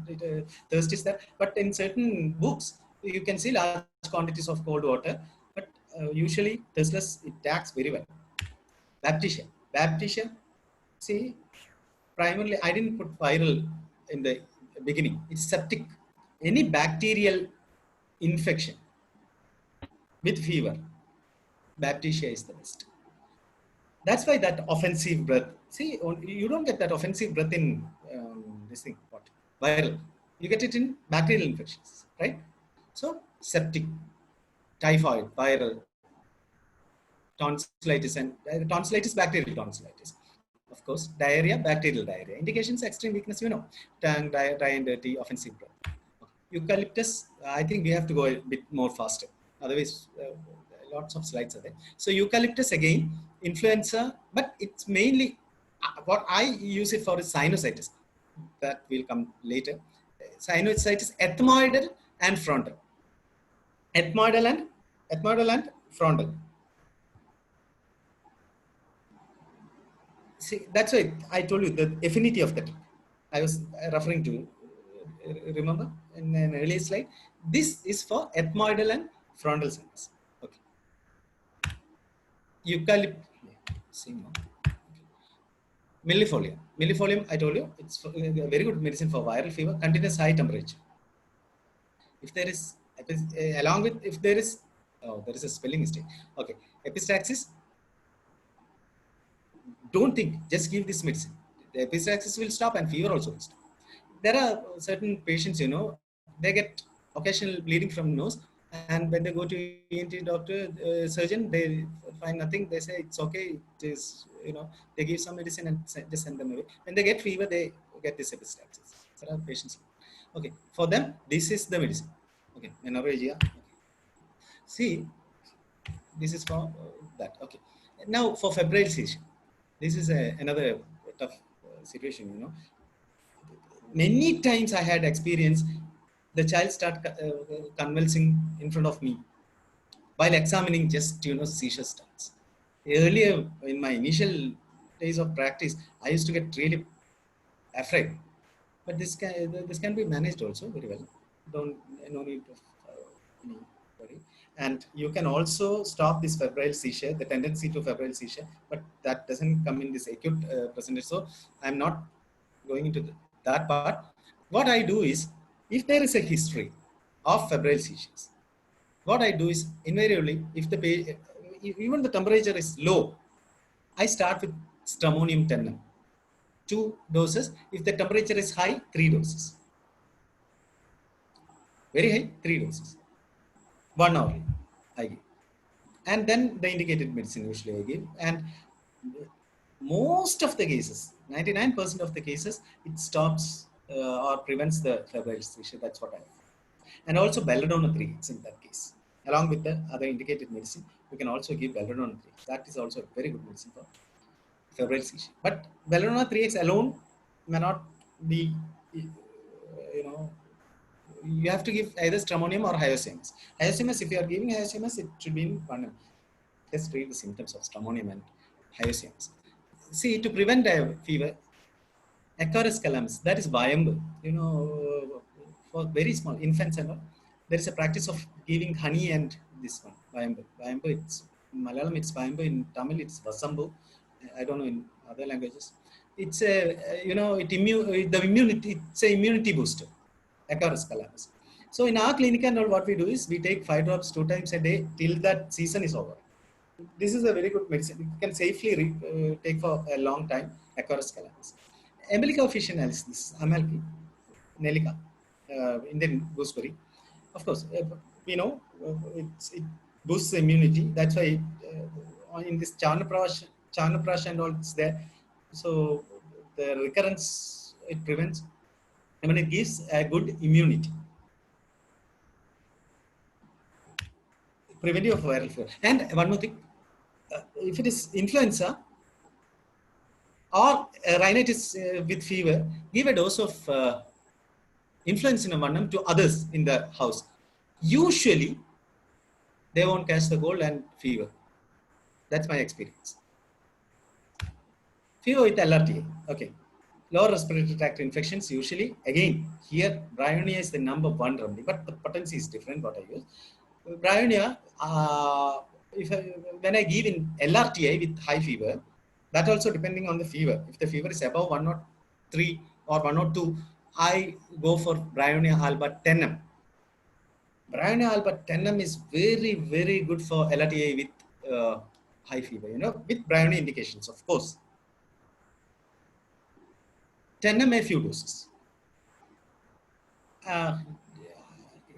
thirst is there, but in certain books you can see large quantities of cold water, but usually thirstless, it acts very well. Baptisia, see, primarily I didn't put viral in the beginning. It's septic. Any bacterial infection with fever, Baptisia is the best. That's why that offensive breath. See, you don't get that offensive breath in this thing. What? Viral. You get it in bacterial infections, right? So septic, typhoid, viral, tonsillitis, and tonsillitis, bacterial tonsillitis. Of course, diarrhea, bacterial diarrhea. Indications: extreme weakness, tongue dry and dirty, offensive breath. Eucalyptus, I think we have to go a bit more faster. Otherwise, lots of slides are there. So eucalyptus again, influenza, but it's mainly what I use it for is sinusitis. That will come later. Sinusitis, ethmoidal and frontal. Ethmoidal and frontal. See, that's why I told you the affinity of that. I was referring to, remember in an earlier slide. This is for ethmoidal and frontal sinus. Okay. Eucalyptus. Millefolium. Millefolium, I told you, it's a very good medicine for viral fever, continuous high temperature. If there is, along with, if there is, there is a spelling mistake. Okay. Epistaxis, don't think, just give this medicine. The epistaxis will stop and fever also will stop. There are certain patients, they get occasional bleeding from nose, and when they go to ENT doctor, surgeon, they find nothing. They say it's okay. It is, they give some medicine and just send them away. When they get fever, they get this epistaxis. There are patients. Okay, for them, this is the medicine. Okay, menorrhagia. Okay. See, this is for that. Okay, now for febrile seizure, this is another tough situation. Many times I had experience, the child start convulsing in front of me while examining, just seizure starts. Earlier in my initial days of practice, I used to get really afraid, but this can be managed also very well. No need of any worry. And you can also stop this febrile seizure, the tendency to febrile seizure, but that doesn't come in this acute percentage. So I'm not going into that part. What I do is, if there is a history of febrile seizures, what I do is invariably, if even the temperature is low, I start with stramonium 10 2 doses. If the temperature is high, 3 doses. Very high, 3 doses. 1 hour I give. And then the indicated medicine usually I give. And most of the cases, 99% of the cases, it stops or prevents the febrile seizure. That's what I do. And also belladonna 3x in that case. Along with the other indicated medicine, we can also give belladonna 3. That is also a very good medicine for febrile seizure. But belladonna 3x alone may not be, you have to give either stramonium or hyoscyamus. Hyoscyamus, if you are giving hyoscyamus, it should be in Vannam. Just read the symptoms of stramonium and hyoscyamus. See, to prevent fever, Acarus calamus, that is Vayambu. You know, for very small infants and all, there is a practice of giving honey and this one, Vayambu. Vayambu, it's in Malayalam, it's Vayambu. In Tamil, it's Vasambu. I don't know in other languages. It's a, you know, the immunity, it's a immunity booster, Acarus calamus. So in our clinic and all, what we do is we take 5 drops 2 times a day till that season is over. This is a very good medicine. You can safely take for a long time, Acarus calamus. Emelica officinalis, this is Amalfi, Nelica, Indian gooseberry. Of course, we know it boosts the immunity. That's why in this Chanaprash and all it's there. So the recurrence it prevents. I mean, it gives a good immunity. Preventive of viral fever. And one more thing, if it is influenza or rhinitis with fever, give a dose of influenza venom to others in the house. Usually, they won't catch the cold and fever. That's my experience. Fever with LRTA. Okay. Lower respiratory tract infections, usually, again, here, Bryonia is the number 1 remedy, but the potency is different, what I use. Bryonia, when I give in LRTA with high fever, that also depending on the fever. If the fever is above 103 or 102, I go for Bryonia alba 10M. Bryonia alba 10M is very, very good for LRTA with high fever, you know, with Bryonia indications, of course. 10M a few doses.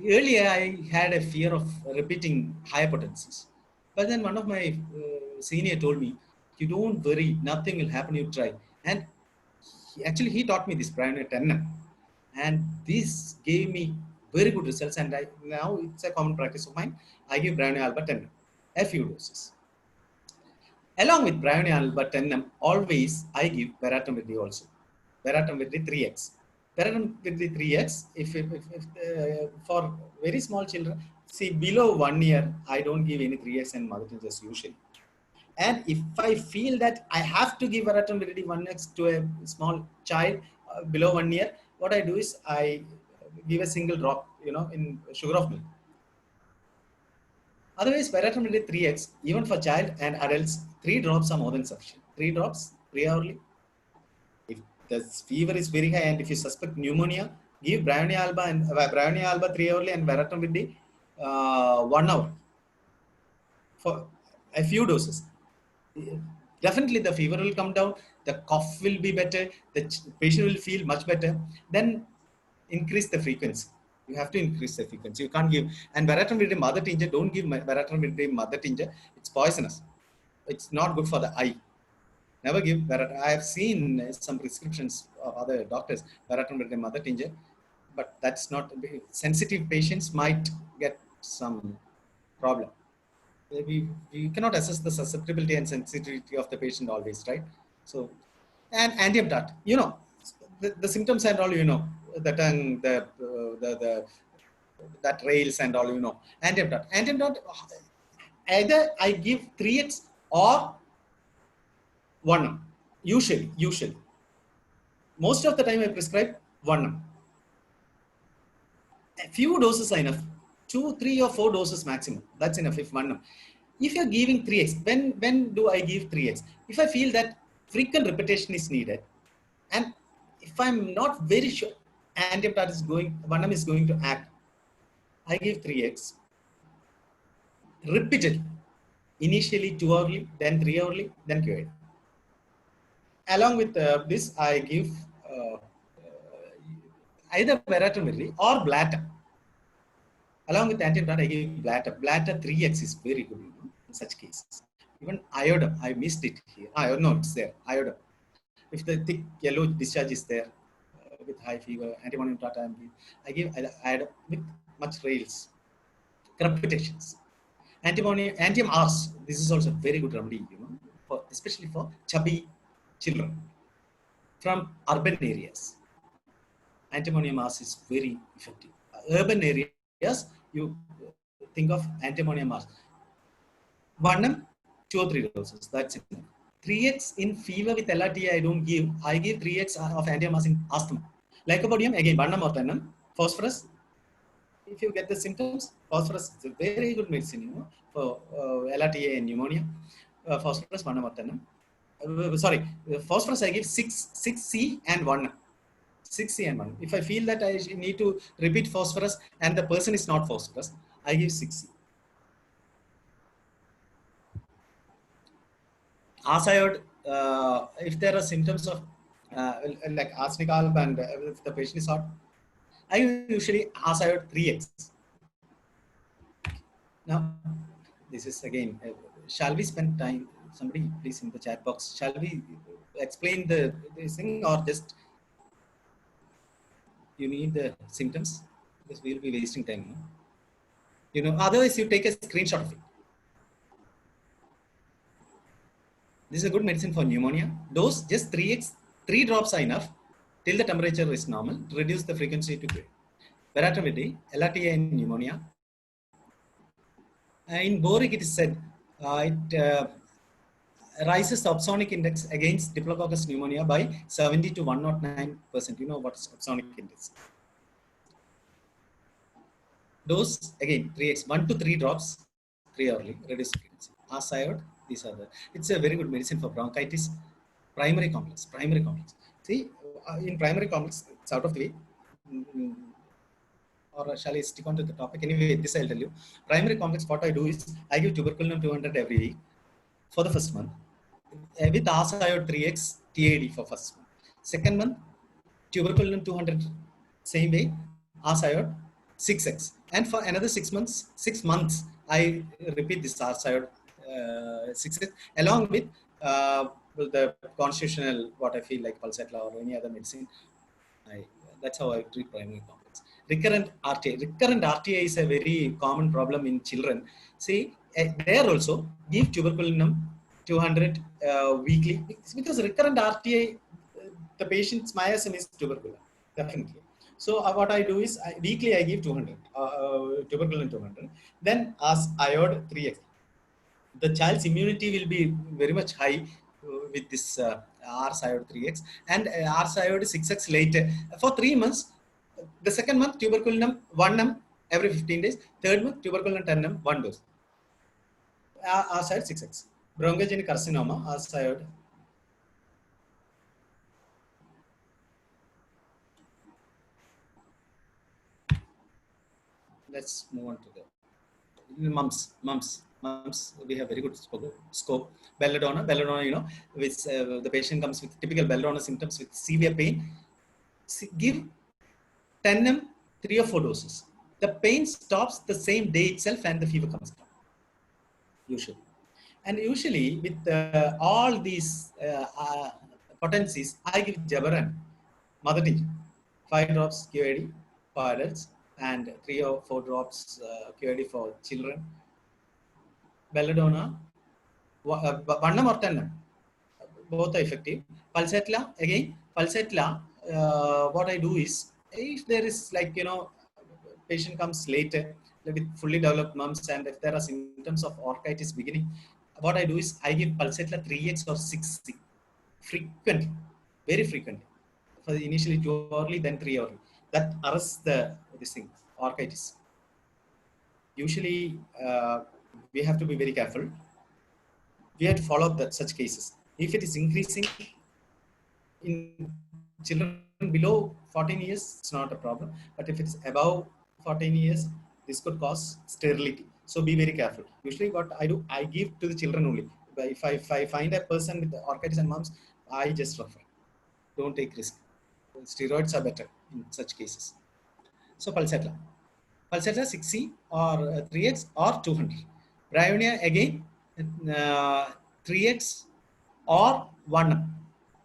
Earlier, I had a fear of repeating higher potencies. But then one of my senior told me, you don't worry, nothing will happen, you try. And he taught me this Bryonia 10M. And this gave me very good results. And now it's a common practice of mine. I give Bryonia alba 10M, a few doses. Along with Bryonia alba 10M, always I give Baratam also. Baratam 3x. Baratam 3x, if for very small children, see below 1 year, I don't give any 3x and mother tinctures usually. And if I feel that I have to give Baratam 1x to a small child below 1 year, what I do is I give a single drop, you know, in sugar of milk. Otherwise, Baratam 3x, even for child and adults, 3 drops are more than sufficient. 3 drops, 3 hourly. If the fever is very high and if you suspect pneumonia, give Bryonia alba 3 hourly and Baratam 1 hour for a few doses. Definitely the fever will come down, the cough will be better, the patient will feel much better. Then increase the frequency. You have to increase the frequency. You can't give. And Baratam mother tincture, don't give Baratam mother tincture. It's poisonous. It's not good for the eye. Never give Baratam. I have seen some prescriptions of other doctors, Baratam mother tincture, but that's not, sensitive patients might get some problem. We cannot assess the susceptibility and sensitivity of the patient always, right? So, and antiemtat, you know, the symptoms and all, you know, the tongue, that rails and all, you know, antiemtat, either I give 3x or 1M, usually. Most of the time I prescribe 1M. A few doses are enough. 2, 3 or 4 doses maximum. That's enough if 1M. If you're giving 3x, when do I give 3x? If I feel that frequent repetition is needed, and if I'm not very sure antiemtat is 1M is going to act, I give 3x repeatedly. Initially 2 hourly, then 3 hourly, then QID. Along with this, I give either Baratam or Blatta. Along with antiemtat, I give Blatta. Blatta 3x is very good, you know, in such cases. Even iodine, I missed it here. No, it's there. Iodine. If the thick yellow discharge is there with high fever, antimonium tata, I give iodine with much rails, crepitations. Antium Rs. This is also a very good remedy, you know, especially for chubby children from urban areas. Antimonium Rs is very effective. urban areas, you think of anti-ammonium mask. 1M, 2 or 3 doses. That's it. 3x in fever with LRTA I don't give. I give 3x of anti-mask in asthma. Lycopodium again 1M or 10M. Phosphorus. If you get the symptoms, phosphorus is a very good medicine, for LRTA and pneumonia. Phosphorus 1M or 10M. Sorry, phosphorus I give 6C and 1M. 6C and 1. If I feel that I need to repeat phosphorus and the person is not phosphorus, I give 6C. Aziod, if there are symptoms of like arsenic alb and if the patient is hot, I usually aziod 3x. Now, this is again, shall we spend time? Somebody please in the chat box, shall we explain this thing or just you need the symptoms? Because we'll be wasting time. Otherwise you take a screenshot of it. This is a good medicine for pneumonia. Dose just 3x, 3 drops are enough till the temperature is normal to reduce the frequency to grade. Baratamide, LRTA in pneumonia. In Boric, it is said it rises the opsonic index against Diplococcus pneumonia by 70 to 109%. You know what is opsonic index? Dose again 3x, 1 to 3 drops 3 hourly, reduce frequency. Aziod, these are the. It's a very good medicine for bronchitis. Primary complex. See, in primary complex, it's out of the way. Or shall I stick on to the topic? Anyway, this I'll tell you. Primary complex, what I do is I give tuberculin 200 every week for the first month with aziod 3x TAD for first month. Second month, tuberculin 200 same way, aziod 6x, and for another 6 months, I repeat this aziod 6x along with the constitutional what I feel like Pulsatla or any other medicine. That's how I treat primary complex. Recurrent RTA is a very common problem in children. See, there also give tuberculinum 200 weekly because recurrent RTA, the patient's miasm is tuberculin, definitely. So what I do is weekly I give 200 tuberculin 200. Then as iod 3x, the child's immunity will be very much high with this R-iod 3x and R-iod 6x later for 3 months. The second month tuberculinum 1M every 15 days. Third month tuberculinum 10M 1 dose. R-iod 6x. Bronchogenic carcinoma R-iod. Let's move on to the mumps. We have very good scope. Belladonna, with the patient comes with typical belladonna symptoms with severe pain. Give 10M 3 or 4 doses. The pain stops the same day itself and the fever comes down. Usually. And usually with all these potencies, I give Jabaran, mother tincture, 5 drops QID for adults and 3 or 4 drops QID for children. Belladonna, 1M or 10M, both are effective. Pulsatla, again, what I do is, if there is patient comes later with fully developed mumps and if there are symptoms of orchitis beginning, what I do is I give Pulsatla 3x or 6C frequently, very frequently. For initially 2 hourly, then 3 hourly. That arrests this thing, orchitis. Usually, we have to be very careful. We have to follow up such cases. If it is increasing in children below 14 years, it's not a problem. But if it's above 14 years, this could cause sterility. So be very careful. Usually what I do, I give to the children only. If I find a person with orchitis and mumps, I just refer. Don't take risk. Steroids are better in such cases. So Pulsatla 6C or 3x or 200. Bryonia again 3x or 1M.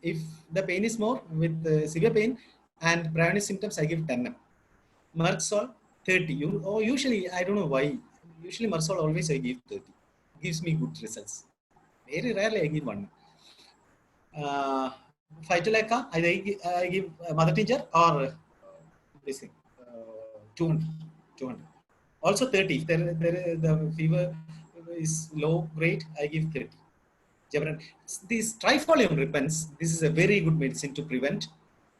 If the pain is more with severe pain and Bryonia symptoms, I give 10M. Merxol 30. Usually, I don't know why. Usually Merxol always I give 30. Gives me good results. Very rarely I give 1. Phytolacca, I give mother tincture or this thing, 200. 200. Also 30. If the fever is low grade, I give 30. These trifolium repens, this is a very good medicine to prevent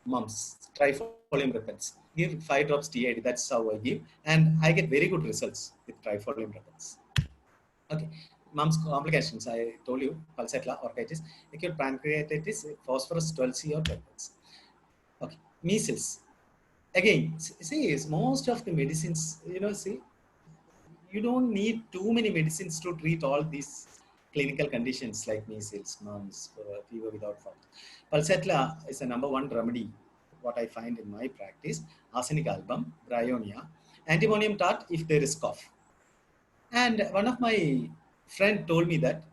mumps. Trifolium repens. Give 5 drops TID, that's how I give. And I get very good results with trifolium repens. Okay. Mumps complications, I told you, Pulsatilla, orchitis, acute pancreatitis, phosphorus 12C or tablets. Okay. Measles. Again, see, most of the medicines, see, you don't need too many medicines to treat all these clinical conditions like measles, mumps, fever without fault. Pulsatilla is a #1 remedy, what I find in my practice. Arsenic album, bryonia, antimonium tart if there is cough. And one of my friend told me that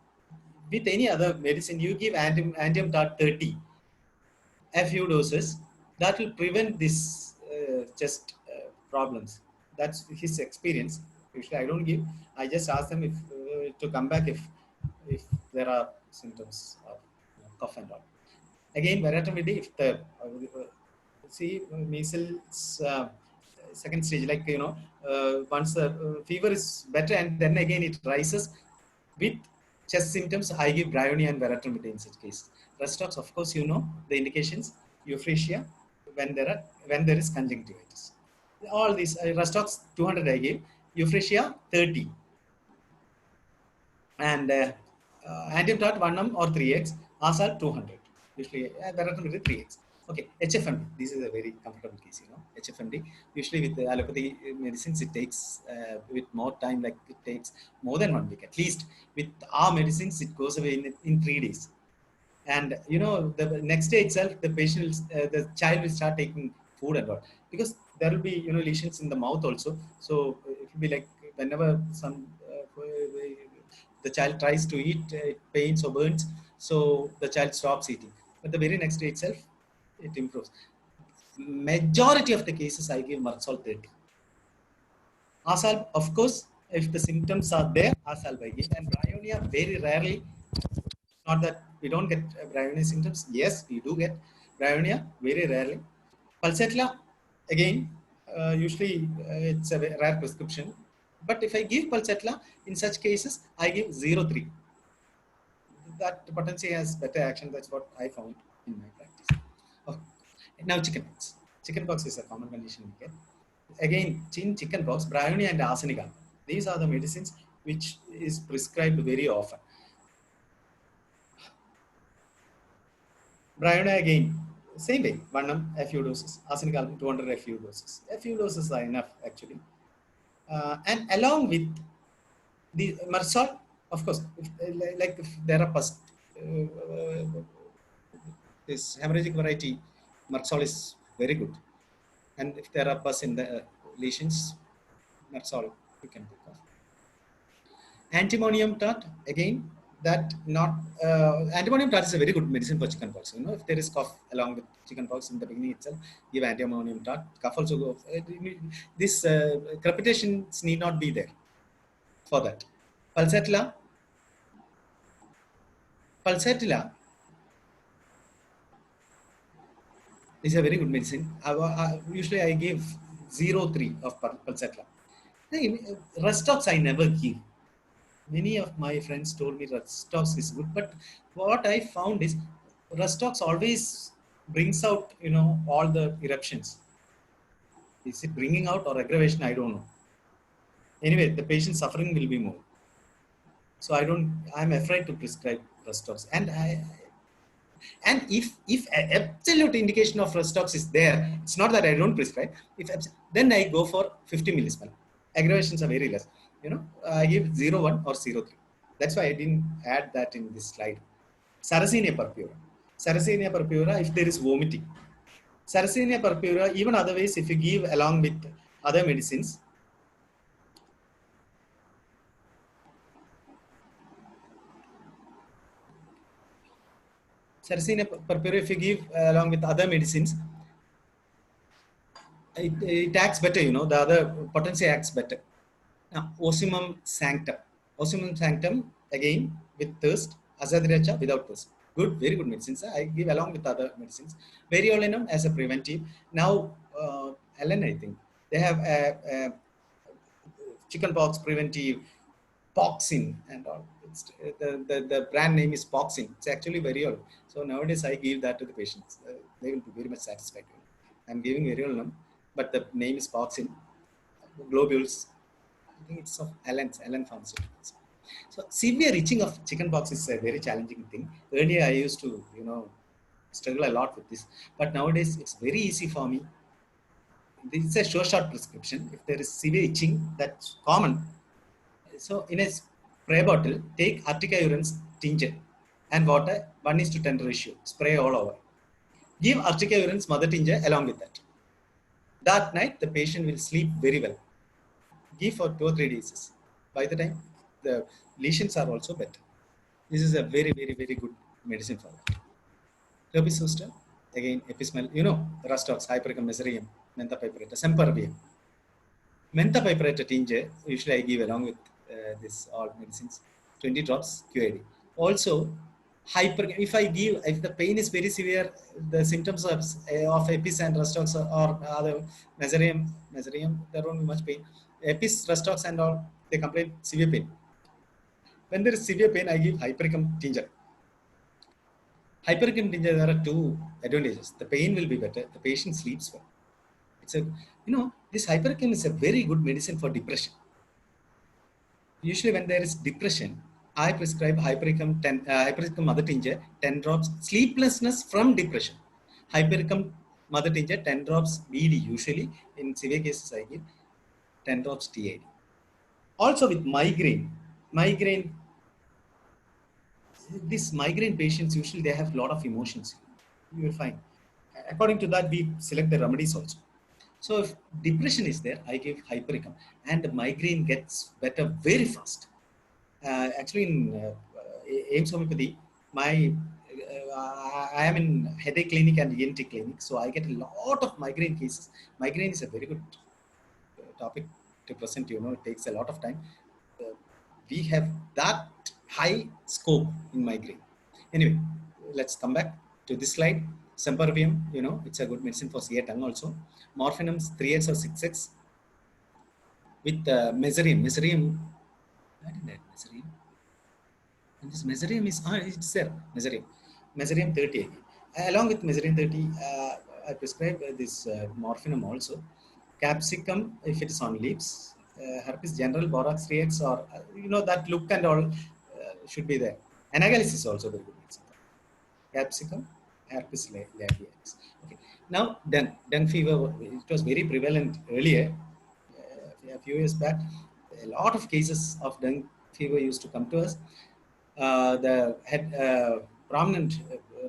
with any other medicine, you give antium tart 30, a few doses, that will prevent this chest problems. That's his experience. Usually I don't give. I just ask them if to come back if there are symptoms of cough and all. Again, Veratamidi, if the see measles second stage, like once the fever is better and then again it rises with chest symptoms, I give bryonia and Veratamidi in such case. Restox, of course, the indications. Euphrasia when there is conjunctivitis. All these Restox 200 I give, Euphrasia 30, and antium tart 1m or 3x, Asal 200. Usually Veratamidi 3x. Okay, HFMD. This is a very comfortable case, HFMD. Usually with the allopathy medicines, it takes with more time, like it takes more than 1 week at least. With our medicines, it goes away in 3 days. And the next day itself, the patient, the child will start taking food and all, because there will be lesions in the mouth also. So it will be like whenever the child tries to eat, it pains or burns, so the child stops eating. But the very next day itself, it improves. Majority of the cases, I give Merxol 30. Asal, of course, if the symptoms are there, Asal I give, and bryonia very rarely. Not that we don't get bryonia symptoms. Yes, we do get bryonia very rarely. Pulsatilla, again, usually it's a rare prescription. But if I give Pulsatilla, in such cases, I give 0.3. That potency has better action. That's what I found in my practice. Okay. Now, chickenpox. Chickenpox is a common condition we get. Again, chickenpox, bryonia and arsenic album. These are the medicines which is prescribed very often. Bryonia again, same way, 1m, a few doses. Arsenic album, 200, a few doses. A few doses are enough actually. And along with the Merxol, of course, if there are pus, this hemorrhagic variety, Merxol is very good. And if there are pus in the lesions, Merxol you can pick off. Antimonium tart, again, that not antimonium tart is a very good medicine for chickenpox. If there is cough along with chickenpox in the beginning itself, give antimonium tart. Cough also go. This crepitations need not be there for that. Pulsatilla is a very good medicine. Usually I give 0.3 of Pulsatilla. Restox I never give. Many of my friends told me Restox is good, but what I found is Restox always brings out, all the eruptions. Is it bringing out or aggravation? I don't know. Anyway, the patient suffering will be more. So I'm afraid to prescribe Restox. And if absolute indication of Restox is there, it's not that I don't prescribe. Then I go for 50 millismol. Aggravations are very less. I give 0.1 or 0.3. That's why I didn't add that in this slide. Sarracenia purpura. Sarracenia purpura, if there is vomiting. Sarracenia purpura, even otherwise, if you give along with other medicines, Sarracenia purpura, if you give along with other medicines, it acts better, the other potency acts better. Now, Ocimum sanctum. Ocimum sanctum, again, with thirst. Azadirachta without thirst. Good, very good medicines. I give along with other medicines. Variolinum as a preventive. Now, Ellen, I think. They have a chickenpox preventive Poxin and all. The brand name is Poxin. It's actually very old. So nowadays I give that to the patients. They will be very much satisfied. I'm giving variol num, but the name is Poxin. Globules. I think it's of Allen Pharmaceuticals. So severe itching of chickenpox is a very challenging thing. Earlier I used to, struggle a lot with this, but nowadays it's very easy for me. This is a short prescription. If there is severe itching, that's common. So in a spray bottle, take Artica urens tincture and water 1:10 ratio. Spray all over. Give Artica urens mother tincture along with that. That night, the patient will sleep very well. Give for 2 or 3 days. By the time, the lesions are also better. This is a very, very, very good medicine for that. Herpes zoster, again, epismel, Rustox, Hypericum mesarem, Mentha piperata, Sempervium. Mentha piperata tincture, usually I give along with this all medicines, 20 drops QID. Also, if the pain is very severe, the symptoms of Epis and Rustox or other mesarem, there won't be much pain. Epis, Rustox and all, they complain severe pain. When there is severe pain, I give Hypericum tincture. Hypericum tincture, there are 2 advantages. The pain will be better. The patient sleeps well. It's this Hypericum is a very good medicine for depression. Usually when there is depression, I prescribe Hypericum mother tincture, 10 drops, sleeplessness from depression. Hypericum mother tincture, 10 drops BD usually. In severe cases, I give 10 drops TID. Also with migraine, these migraine patients, usually they have a lot of emotions. You will find. According to that, we select the remedies also. So if depression is there, I give Hypericum and the migraine gets better very fast. Actually, in AIMS Homeopathy, I am in headache clinic and ENT clinic, so I get a lot of migraine cases. Migraine is a very good topic to present. It takes a lot of time. We have that high scope in migraine. Anyway, let's come back to this slide. Sempervium, it's a good medicine for CA tongue also. Morphinums 3x or 6x with mesarem. I didn't add mesarem. And this mesarem is, it's there, mesarem 30. Along with mesarem 30, I prescribe this morphinum also. Capsicum, if it is on leaves. Herpes general, borax 3x, or, that look and all should be there. Anagalis is also very good medicine. Capsicum, herpes labialis. Okay. Now, dung fever, it was very prevalent earlier. A few years back, a lot of cases of dung fever used to come to us. The prominent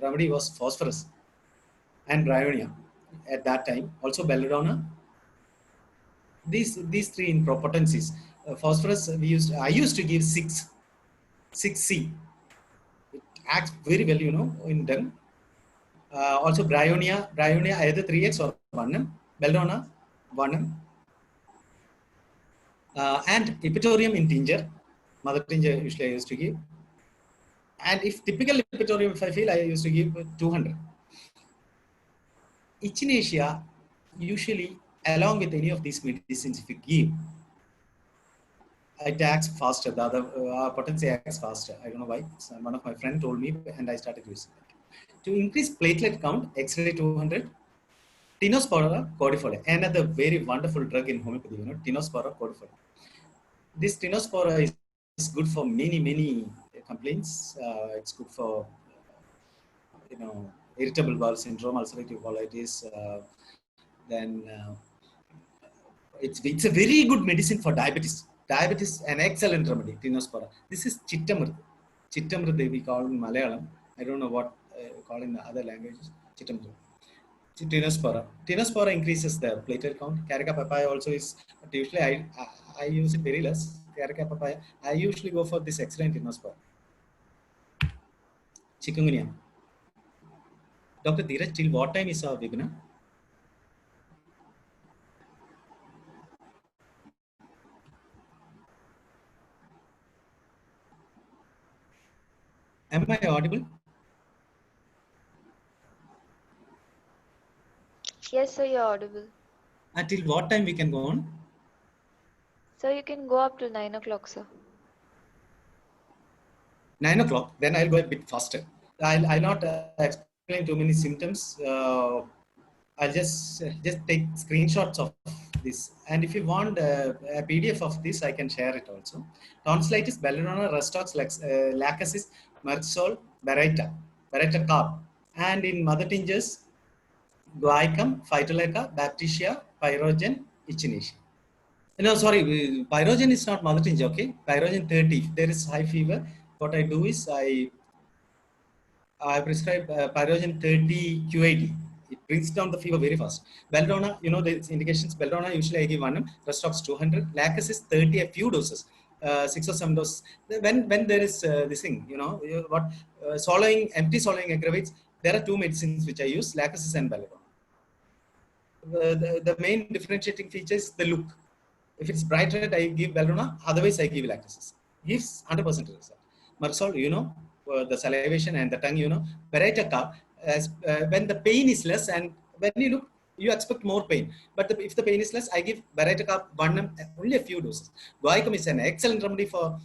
remedy was phosphorus and bryonia at that time. Also belladonna. These 3 in potencies. Phosphorus I used to give 6C. It acts very well, in dung. Also bryonia either 3x or 1m, belladonna 1m, and epitorium in tincture, mother tincture usually I used to give. And if typical epitorium, if I feel, I used to give 200. Echinacea, usually along with any of these medicines, if you give, it acts faster. The other potency acts faster. I don't know why. One of my friends told me, and I started using it. To increase platelet count, X-ray 200. Tinospora cordifolia, another very wonderful drug in homeopathy. Tinospora cordifolia. This Tinospora is good for many complaints. It's good for irritable bowel syndrome, ulcerative colitis. Then it's a very good medicine for diabetes. Diabetes, an excellent remedy. Tinospora. This is Chittamrita. Chittamrita we call in Malayalam. I don't know what call in the other languages. Chittamrita. Tinospora. Tinospora increases the platelet count. Carica papaya also is, but usually I use it very less. Carica papaya. I usually go for this excellent Tinospora. Chikungunya. Dr. Dheeraj, till what time is our webinar? Am I audible? Yes, sir, you're audible. Until what time we can go on? So you can go up to 9 o'clock, sir. 9 o'clock, then I'll go a bit faster. I'll not explain too many symptoms. I'll just take screenshots of this. And if you want a PDF of this, I can share it also. Tonsillitis, belladonna, Rustox, lachesis, Merxol, Beretta carb. And in mother tingers, guaicum, phytoleca, bacteria, pyrogen, echinacea. No, sorry, pyrogen is not mother tincture, okay? Pyrogen 30. If there is high fever, what I do is I prescribe pyrogen 30 QID. It brings down the fever very fast. Belladonna, you know the indications. Belladonna usually I give 1 Rustox 200. Lacus is 30, a few doses, 6 or 7 doses. When there is this thing, what swallowing, empty swallowing aggravates. There are two medicines which I use: Lacus and Belladonna. The main differentiating feature is the look. If it's bright red, I give Belladonna. Otherwise, I give Lactasis. Gives 100% result. Merxol, the salivation and the tongue, Beretta, when the pain is less and when you look, you expect more pain. But if the pain is less, I give Beretta only a few doses. Guaicum is an excellent remedy for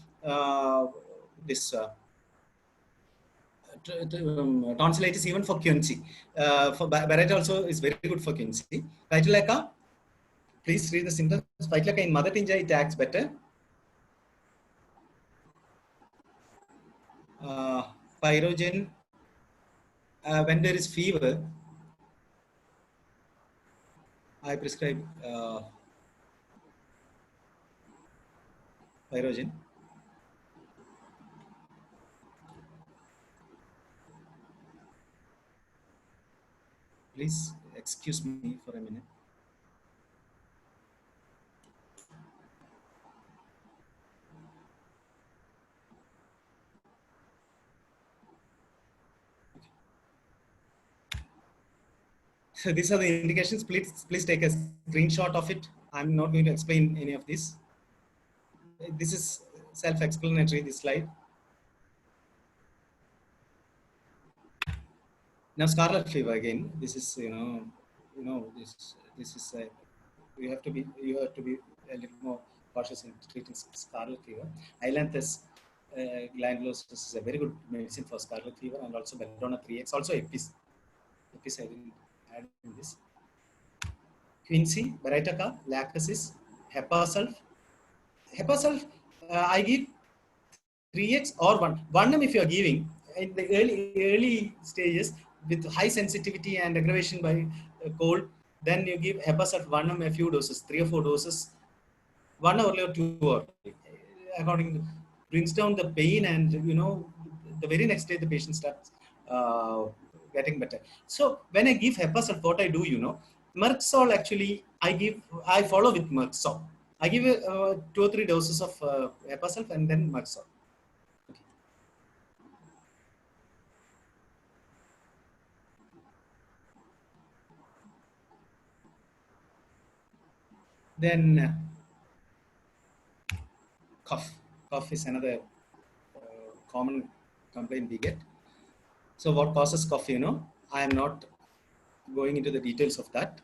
this. Tonsillitis, even for Quinsy. For Beretta also is very good for Quinsy. Phytoleca, please read the symptoms. Phytoleca in mother tincture, it acts better. Pyrogen, when there is fever, I prescribe pyrogen. Please excuse me for a minute. So these are the indications. Please take a screenshot of it. I'm not going to explain any of this. This is self-explanatory, this slide. Now scarlet fever again. This is this is you have to be a little more cautious in treating scarlet fever. Ailanthus glandulosus is a very good medicine for scarlet fever, and also Belladonna 3x, also Epis I didn't add in this. Quinsy, Beretta, Lachesis, Hepasulf. Hepasulf, I give 3x or 1 if you are giving in the early stages with high sensitivity and aggravation by cold, then you give Hepasulf 1 a few doses, 3 or 4 doses, 1 hour or 2 hours. According to, brings down the pain, and the very next day the patient starts getting better. So when I give Hepasulf, what I do, Merxol actually I follow with Merxol. I give 2 or 3 doses of Hepasulf and then Merxol. Okay. Then cough. Cough is another common complaint we get. So what causes cough, I am not going into the details of that.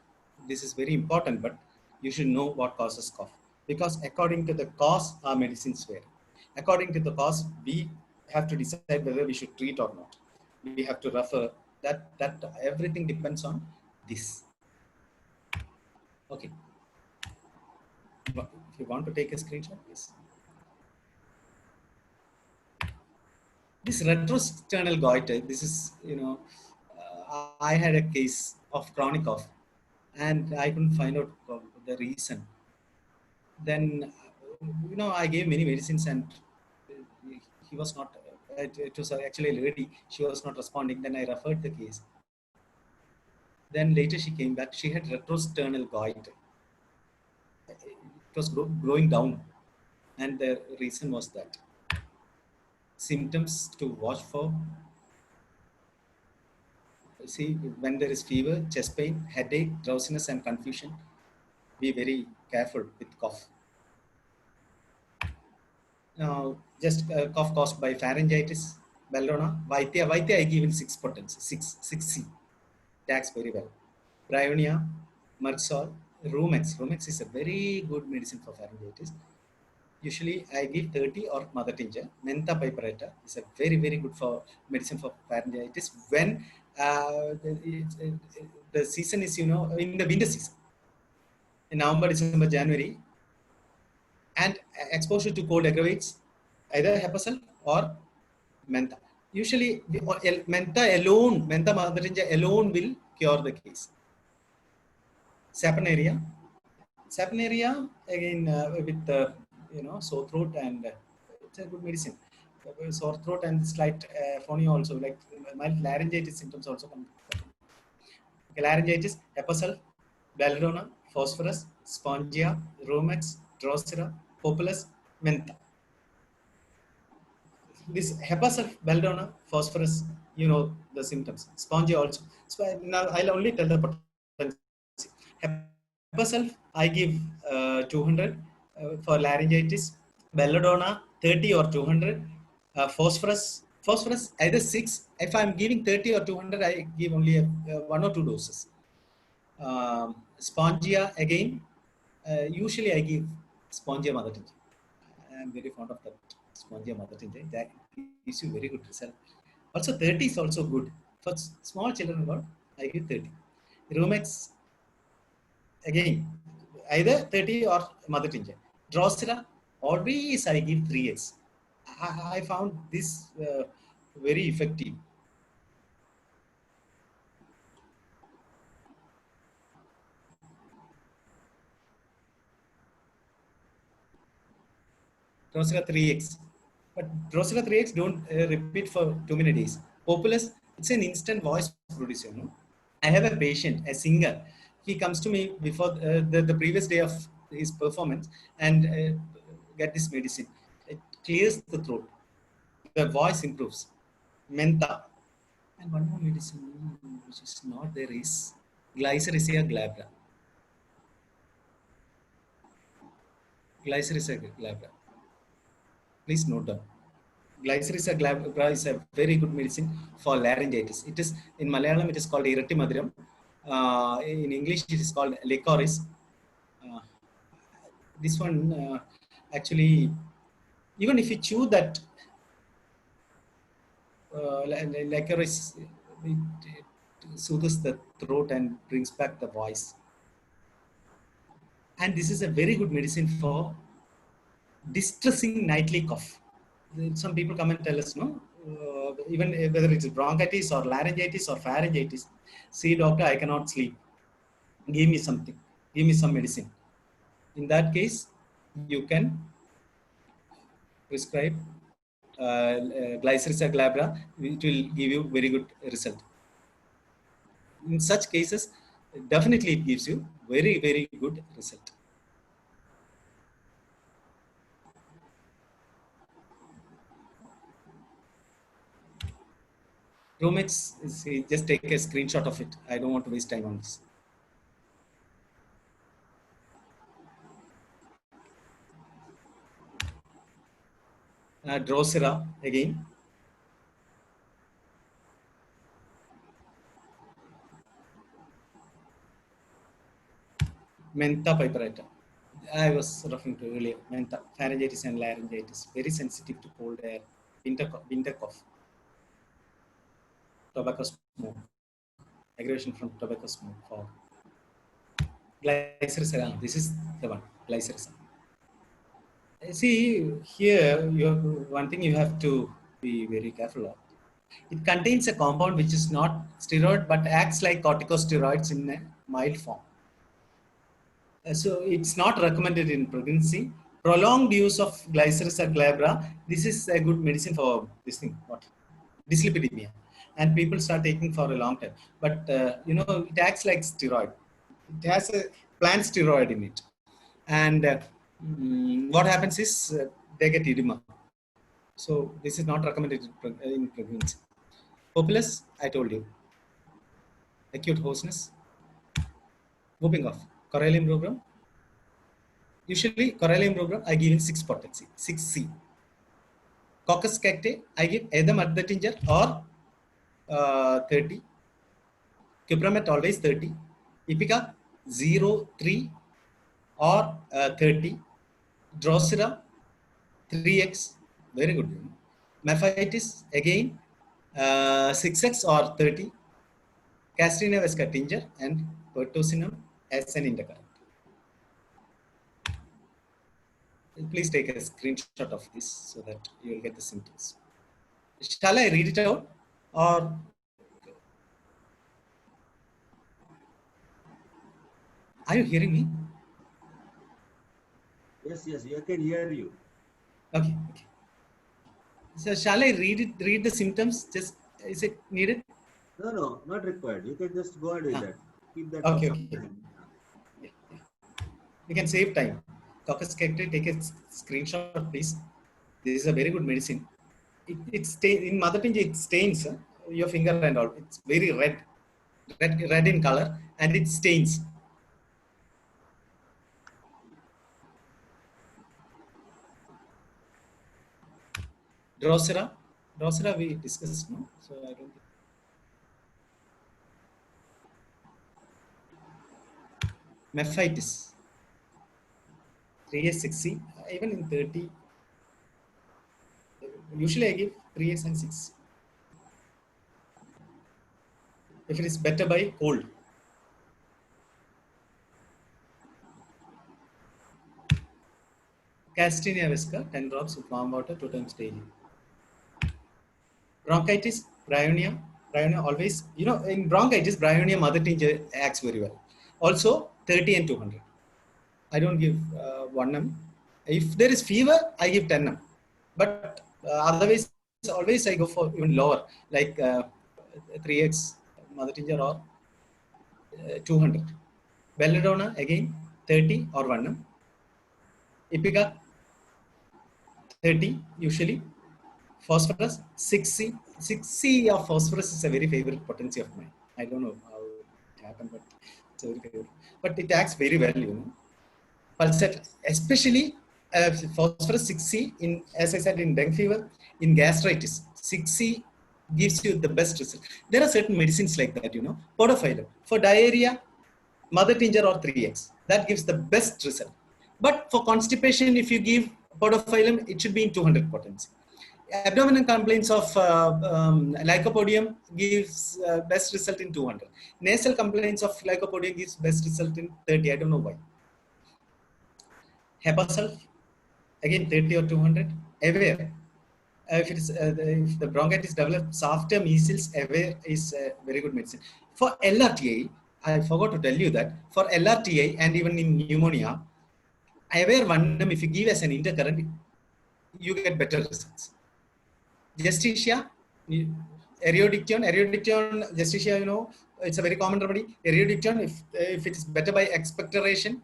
This is very important, but you should know what causes cough, because according to the cause, our medicines vary. According to the cause, we have to decide whether we should treat or not. We have to refer that everything depends on this. Okay. If you want to take a screenshot, please. This retrosternal goiter, this is, I had a case of chronic cough and I couldn't find out the reason. Then, I gave many medicines and he was not, it was actually a lady, she was not responding. Then I referred the case. Then later she came back, she had retrosternal goiter. It was growing down, and the reason was that. Symptoms to watch for. See, when there is fever, chest pain, headache, drowsiness, and confusion, be very careful with cough. Now, just cough caused by pharyngitis, Belladonna, Vaithya I give in 6 potency, 6C. It acts very well. Bryonia, Merxol, Rumex. Rumex is a very good medicine for pharyngitis. Usually I give 30 or mother tincture. Mentha piperita is a very, very good for medicine for pharyngitis when the season is, in the winter season, in November, December, January, and exposure to cold aggravates either Hepacel or Mentha. Usually, Mentha mother tincture alone will cure the case. Saponaria. Saponaria again with sore throat and it's a good medicine. Sore throat and slight phonia also, like mild laryngitis symptoms also come. Okay, laryngitis, Hepacel, Belladonna, Phosphorus, Spongia, Romex, Drosera, Populus, Mentha. This Hepacel, Belladonna, Phosphorus, the symptoms. Spongia also. So now I'll only tell the potency. Hepacel, I give 200 for laryngitis. Belladonna, 30 or 200. Phosphorus either 6. If I'm giving 30 or 200, I give only 1 or 2 doses. Spongia again, usually I give Spongia mother tincture. I'm very fond of that Spongia mother tincture. That gives you very good result. Also 30 is also good. For small children, I give 30. Rumex, again, either 30 or mother tincture. Drosera, always I give 3x. I found this very effective. Drosera 3x. But Drosera 3x don't repeat for too many days. Populus, it's an instant voice producer. I have a patient, a singer. He comes to me before the previous day of his performance and get this medicine. It clears the throat. The voice improves. Mentha. And one more medicine which is not there is Glycyrrhizia glabra. Glycyrrhizia glabra. Please note down. Glycyrrhizia glabra is a very good medicine for laryngitis. It is in Malayalam. It is called Iratimadhiram. In English, it is called licorice. This one actually, even if you chew that licorice, it soothes the throat and brings back the voice. And this is a very good medicine for distressing nightly cough. Some people come and tell us, even whether it's bronchitis or laryngitis or pharyngitis, see doctor, I cannot sleep. Give me something. Give me some medicine. In that case, you can prescribe Glycyrrhizia glabra. It will give you very good result. In such cases, definitely it gives you very, very good result. Romex, just take a screenshot of it. I don't want to waste time on this. Drosera again. Mentha piperita. I was referring to earlier. Mentha, pharyngitis and laryngitis, very sensitive to cold air, winter cough. Tobacco smoke, aggravation from tobacco smoke. For Glycyrrhizia, this is the one. Glycyrrhizia. See here, one thing you have to be very careful of. It contains a compound which is not steroid but acts like corticosteroids in a mild form. So it's not recommended in pregnancy. Prolonged use of Glycyrrhizia glabra. This is a good medicine for this thing. What? Dyslipidemia. And people start taking for a long time. But it acts like steroid. It has a plant steroid in it. And what happens is they get edema. So this is not recommended in pregnancy. Populus, I told you. Acute hoarseness. Whooping cough. Corallium rubrum. Usually, Corallium rubrum, I give in 6 potency, 6C. Coccus cacti, I give either mother tincture or 30. Cupramet always 30. Ipica 0, 3 or 30. Drosera 3x, very good. Mephitis again 6x or 30. Castrina vesca and pertussinum as an intercurrent. Please take a screenshot of this so that you will get the symptoms. Shall I read it out or are you hearing me? Yes, yes, I can hear you. Okay. So shall I read the symptoms? Just is it needed? No, no, not required. You can just go ahead with that. Keep that Okay, for some okay. time. You can save time. Coccus cacti, take a screenshot, please. This is a very good medicine. It in mother tongue it stains your finger and all. It's very red in color, and it stains. Drosera we discussed, no? So I don't think. Mephitis, 3s 6c, even in 30. Usually I give 3s and 6. If it is better by cold. Castinia vesca, 10 drops of warm water 2 times daily. Bronchitis, bryonia always, in bronchitis, bryonia mother tincture acts very well. Also 30 and 200. I don't give 1 m. If there is fever, I give 10 m. But otherwise, always I go for even lower, like 3x mother tincture or 200. Belladonna again 30 or 1 m. Ipecac 30 usually. Phosphorus 6c. 6c of phosphorus is a very favorite potency of mine. I don't know how it happened, but it's a very favorite. But it acts very well, Pulsate, especially phosphorus 6c in, as I said, in dengue fever, in gastritis. 6c gives you the best result. There are certain medicines like that, Podophyllum. For diarrhea, mother tincture or 3x. That gives the best result. But for constipation, if you give podophyllum, it should be in 200 potency. Abdominal complaints of lycopodium gives best result in 200. Nasal complaints of lycopodium gives best result in 30. I don't know why. Hepasulf, again 30 or 200. Aware. If the bronchitis develops after measles, Aware is a very good medicine. For LRTA, I forgot to tell you that for LRTA and even in pneumonia, Aware 1 if you give as an intercurrent, you get better results. Justitia, Eryodictone, Justitia, it's a very common remedy. Eryodictone, if it is better by expectoration,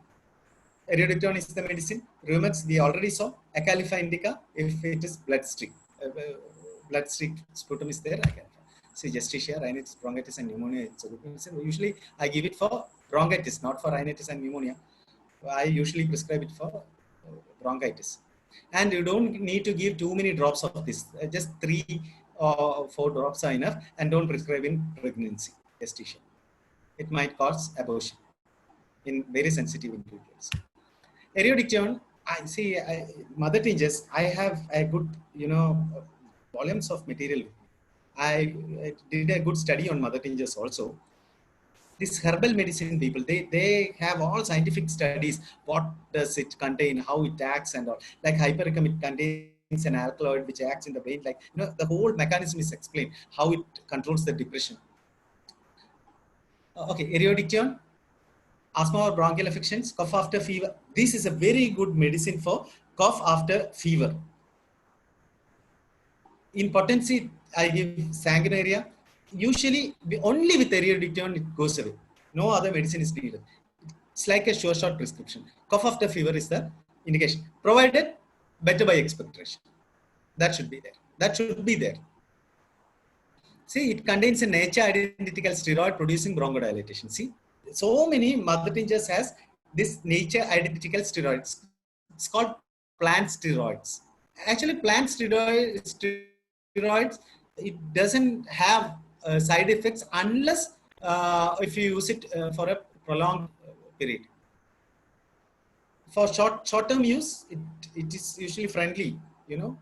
Eryodictone is the medicine. Rheumats, we already saw. Acalipha indica, if it is bloodstreak. Bloodstreak sputum is there. I can see Justitia, rhinitis, bronchitis, and pneumonia. It's a good medicine. Usually, I give it for bronchitis, not for rhinitis and pneumonia. I usually prescribe it for bronchitis. And you don't need to give too many drops of this. Just 3 or 4 drops are enough, and don't prescribe in pregnancy. Justitia. It might cause abortion in very sensitive individuals. Eryodictone, I see, mother tinctures, I have a good, volumes of material. I did a good study on mother tinctures also. This herbal medicine people, they have all scientific studies. What does it contain, how it acts and all. Like hypericum, it contains an alkaloid which acts in the brain. Like, the whole mechanism is explained, how it controls the depression. Okay, Eryodictone, asthma or bronchial affections, cough after fever. This is a very good medicine for cough after fever. In potency, I give sanguinaria. Usually, only with Eryodictone it goes away. No other medicine is needed. It's like a sure shot prescription. Cough after fever is the indication, provided better by expectoration. That should be there. That should be there. See, it contains a nature identical steroid producing bronchodilation. See, so many mother tinctures has this nature identical steroids. It's called plant steroids. Actually, plant steroids, it doesn't have side effects unless if you use it for a prolonged period. For short-term use, it is usually friendly, you know.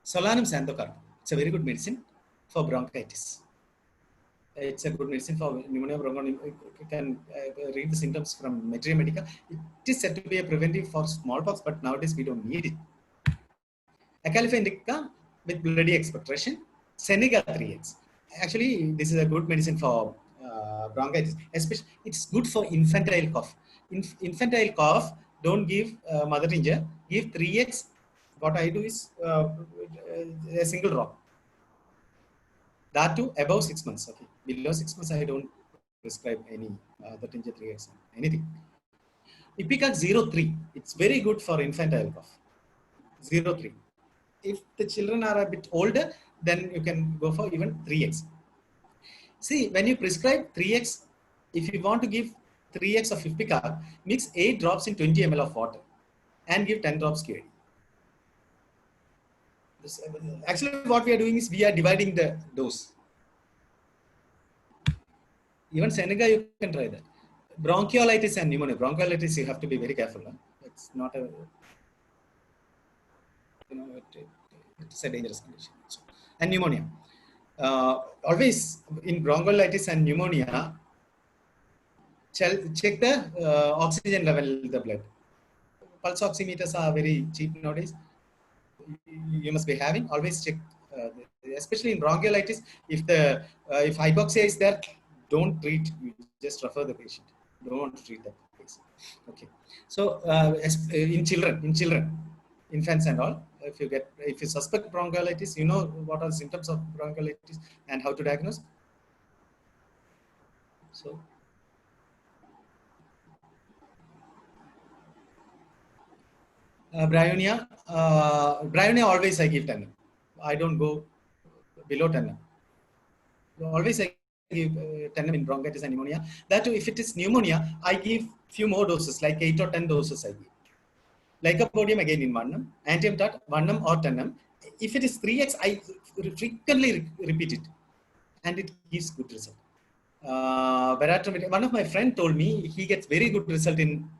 Solanum xanthocarp. It's a very good medicine for bronchitis. It's a good medicine for pneumonia bronchitis. You can read the symptoms from Materia Medica. It is said to be a preventive for smallpox, but nowadays we don't need it. Acalypha indica with bloody expectoration. Seneca 3x. Actually, this is a good medicine for bronchitis. Especially, it's good for infantile cough. Infantile cough, don't give mother tincture. Give 3x. What I do is a single drop. That too above 6 months. Okay, below 6 months, I don't prescribe any the tincture 3x anything. Ipecac 03. It's very good for infantile cough. 03. If the children are a bit older, then you can go for even 3x. See, when you prescribe 3x, if you want to give 3x of Ipecac, mix 8 drops in 20 ml of water and give 10 drops QAD. Actually, what we are doing is we are dividing the dose. Even Seneca, you can try that. Bronchiolitis and pneumonia. Bronchiolitis, you have to be very careful. Huh? It's not a, you know, it's a dangerous condition. So, and pneumonia. Always in bronchiolitis and pneumonia, check the oxygen level in the blood. Pulse oximeters are very cheap nowadays. You must be having. Always check, especially in bronchiolitis. If hypoxia is there, don't treat. You just refer the patient. Don't treat that patient. Okay. So in children, infants and all, if you suspect bronchiolitis, you know what are the symptoms of bronchiolitis and how to diagnose. So bryonia always I give 10. I don't go below 10. Always I give 10 in bronchitis and pneumonia. That too, if it is pneumonia, I give few more doses, like 8 or 10 doses I give. Lycopodium again in 1 m, antiemtat 1 m or 10 m. If it is 3x, I frequently repeat it, and it gives good result. One of my friend told me he gets very good result in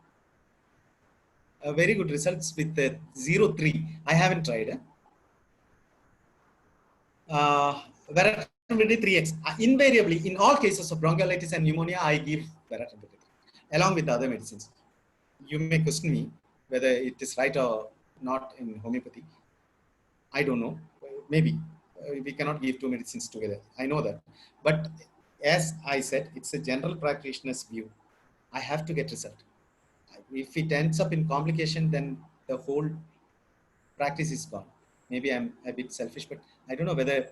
very good results with the 03. I haven't tried. Veratromycin 3x. Invariably, in all cases of bronchiolitis and pneumonia, I give Veratromycin along with other medicines. You may question me whether it is right or not in homeopathy. I don't know. Maybe we cannot give two medicines together. I know that. But as I said, it's a general practitioner's view. I have to get result. If it ends up in complication, then the whole practice is gone. Maybe I'm a bit selfish, but I don't know whether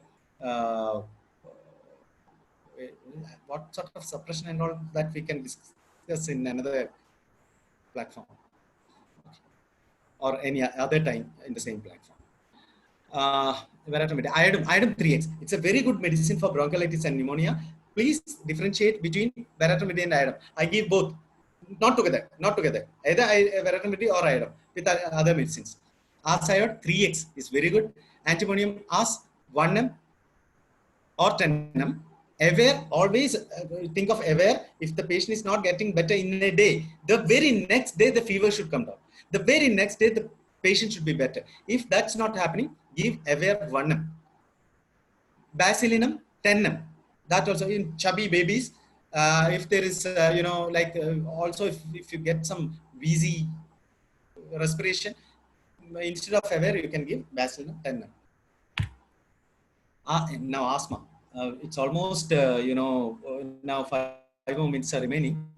what sort of suppression and all that we can discuss in another platform or any other time in the same platform. Iodum 3x. It's a very good medicine for bronchiolitis and pneumonia. Please differentiate between Veratromycin and iodum. I give both, not together. Either Veratromycin or iodum with other medicines. Aziod 3x is very good. Antimonium as 1 m or 10 m. Aware, always think of aware. If the patient is not getting better in a day, the very next day the fever should come down. The very next day the patient should be better. If that's not happening, give aware 1 m. Basilinum 10 m. That also in chubby babies. If there is, also if you get some wheezy respiration, instead of aware, you can give Basilinum 10 m. Now asthma. It's almost, now 5 more minutes are remaining.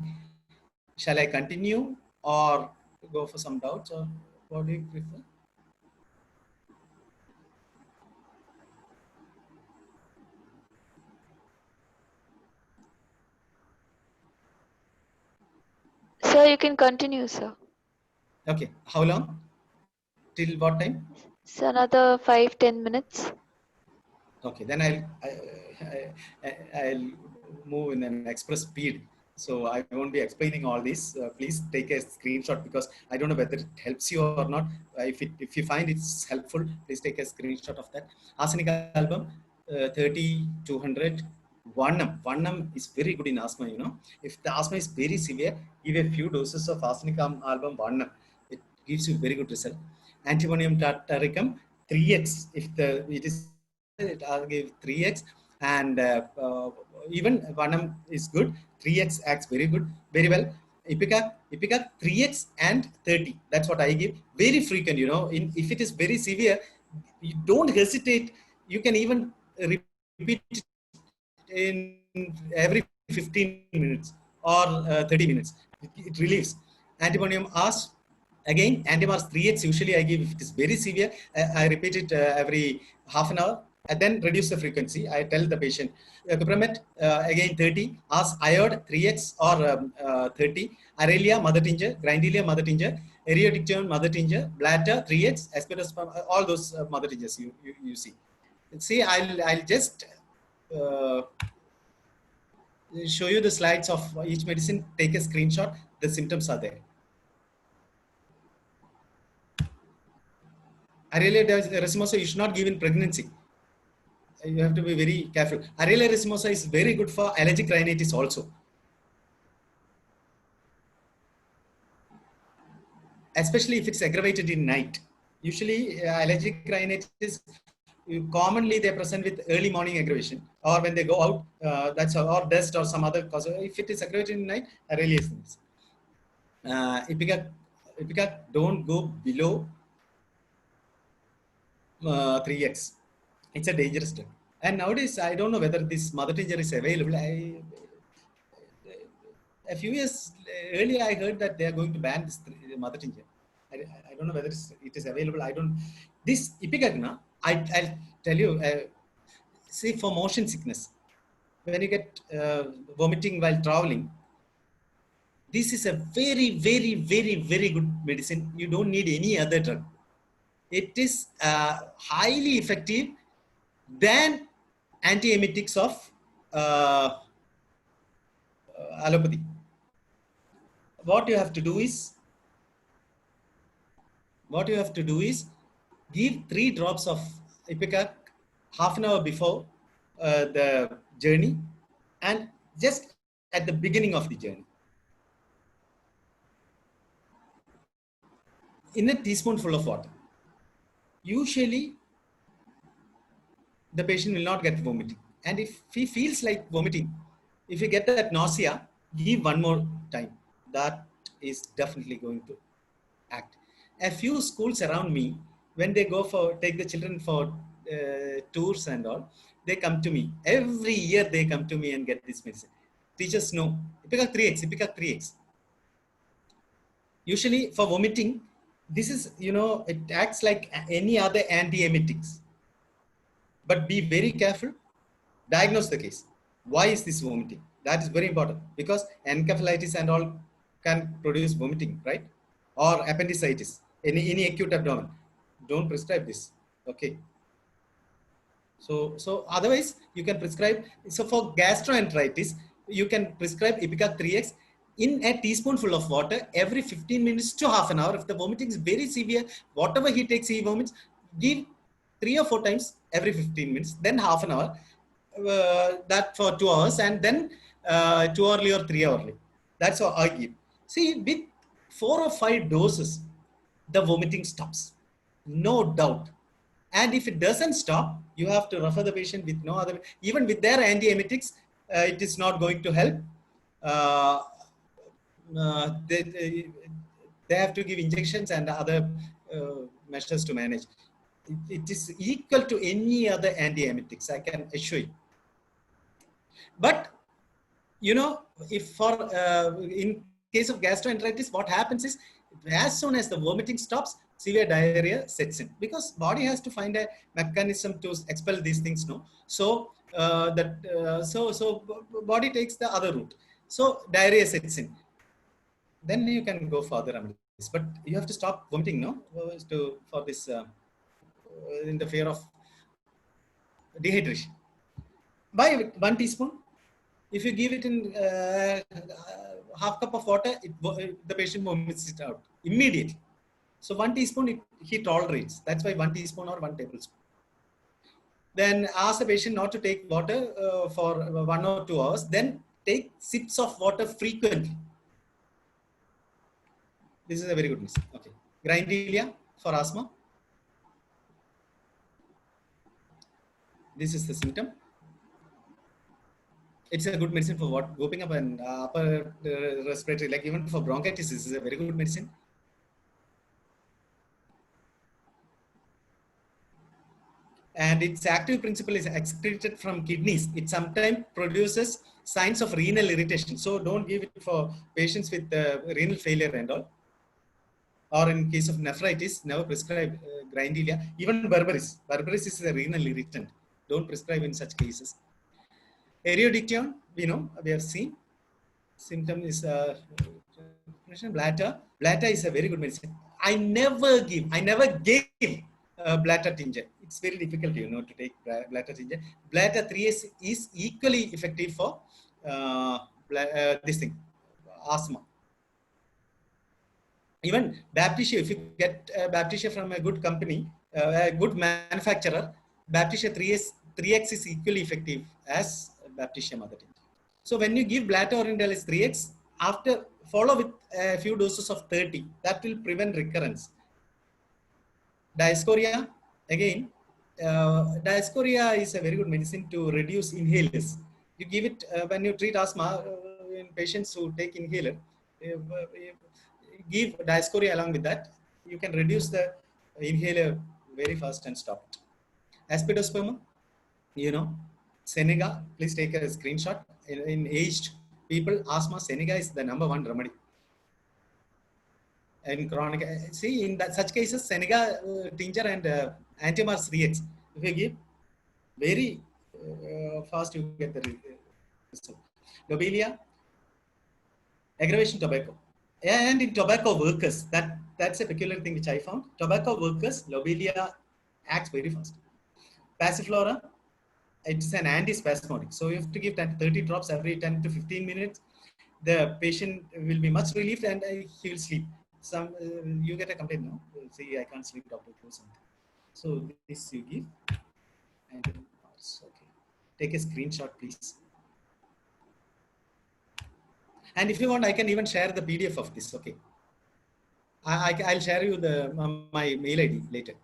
Shall I continue or go for some doubts, or what do you prefer? Sir, you can continue, sir. Okay. How long? Till what time? So another 5-10 minutes. Okay, then I'll move in an express speed. So I won't be explaining all this. Please take a screenshot, because I don't know whether it helps you or not. If you find it's helpful, please take a screenshot of that. Arsenic album 30, 200, Varnam is very good in asthma, you know. If the asthma is very severe, give a few doses of arsenicum album Varnam. It gives you very good result. Antimonium tartaricum 3x. If it is, I'll give 3x. And even Varnam is good. 3x acts very good, very well. Ipecac 3x and 30. That's what I give. Very frequent, you know. If it is very severe, you don't hesitate. You can even repeat it in every 15 minutes or 30 minutes. It relieves. Antimonium Ars, again, Antimars 3x usually I give if it is very severe. I repeat it every half an hour and then reduce the frequency. I tell the patient. Cupramet, again 30, Ars Iod 3x or 30, Aurelia Mother Tincture, Grindelia Mother Tincture, Eriodictyon Mother Tincture, Blatter 3x, Aspergillus, all those Mother Tinctures you see. See, I'll just show you the slides of each medicine. Take a screenshot. The symptoms are there. Aurelia racemosa you should not give in pregnancy. You have to be very careful. Aurelia racemosa is very good for allergic rhinitis also. Especially if it's aggravated in night. Usually allergic rhinitis, commonly they present with early morning aggravation or when they go out, that's or dust or some other cause. If it is aggravated in night, Aurelia is this. Ipecac don't go below 3x. It's a dangerous drug. And nowadays, I don't know whether this mother tincture is available. A few years earlier, I heard that they are going to ban this mother tincture. I don't know whether it is available. I don't. This Ipecac, I'll tell you. See, for motion sickness, when you get vomiting while traveling, this is a very, very, very, very good medicine. You don't need any other drug. It is highly effective than antiemetics of allopathy. What you have to do is give 3 drops of Ipecac half an hour before the journey and just at the beginning of the journey. In a teaspoonful of water. Usually, the patient will not get vomiting. And if he feels like vomiting, if you get that nausea, give one more time. That is definitely going to act. A few schools around me, when they go take the children for tours and all, they come to me. Every year they come to me and get this medicine. Teachers know. Ipecac 3x. Usually for vomiting, this is, you know, it acts like any other antiemetics. But be very careful. Diagnose the case. Why is this vomiting? That is very important because encephalitis and all can produce vomiting, right? Or appendicitis, any acute abdomen. Don't prescribe this. Okay. So otherwise you can prescribe. So for gastroenteritis, you can prescribe Ipecac 3x in a teaspoonful of water every 15 minutes to half an hour. If the vomiting is very severe, whatever he takes, he vomits, give 3 or 4 times every 15 minutes, then half an hour, that for 2 hours, and then 2 hourly or 3 hourly. That's what I give. See, with 4 or 5 doses, the vomiting stops. No doubt. And if it doesn't stop, you have to refer the patient with no other, even with their antiemetics, it is not going to help. They have to give injections and other measures to manage. It is equal to any other antiemetics, I can assure you. But, you know, if for in case of gastroenteritis, what happens is, as soon as the vomiting stops, severe diarrhea sets in because body has to find a mechanism to expel these things. No, so so body takes the other route. So diarrhea sets in. Then you can go further remedies, but you have to stop vomiting. No, for this in the fear of dehydration. By 1 teaspoon. If you give it in half cup of water, the patient vomits it out immediately. So 1 teaspoon he tolerates. That's why 1 teaspoon or 1 tablespoon. Then ask the patient not to take water for 1 or 2 hours. Then take sips of water frequently. This is a very good medicine. Okay. Grindelia for asthma. This is the symptom. It's a good medicine for what? Whooping up and upper respiratory, like even for bronchitis, this is a very good medicine. And its active principle is excreted from kidneys. It sometimes produces signs of renal irritation. So don't give it for patients with renal failure and all. Or in case of nephritis, never prescribe Grindelia. Even Berberis. Berberis is a renal irritant. Don't prescribe in such cases. Erodiction, we have seen. Symptom is bladder. Bladder is a very good medicine. I never gave bladder tincture. It's very difficult, to take bladder tincture. Bladder 3S is equally effective for this thing, asthma. Even Baptisia, if you get Baptisia from a good company, a good manufacturer, Baptisia 3X is equally effective as Baptisia mother tincture. So when you give bladder orientalis 3X, after follow with a few doses of 30, that will prevent recurrence. Diascoria, again, Diascoria is a very good medicine to reduce inhalers. You give it when you treat asthma in patients who take inhaler. Give Diascoria along with that. You can reduce the inhaler very fast and stop it. Aspidosperma, Senega, please take a screenshot. In aged people, asthma, Senega is the #1 remedy. In chronic, see, in such cases, Senega tincture and Antimars 3X, if you give, very fast you get the result. Lobelia, aggravation tobacco. And in tobacco workers, that's a peculiar thing which I found. Tobacco workers, Lobelia acts very fast. Passiflora, it's an antispasmodic. So you have to give 30 drops every 10 to 15 minutes. The patient will be much relieved and he will sleep. You get a complaint, no? See, I can't sleep, doctor, do something. So this you give. And okay. Take a screenshot, please. And if you want, I can even share the PDF of this. Okay. I'll share you my mail ID later.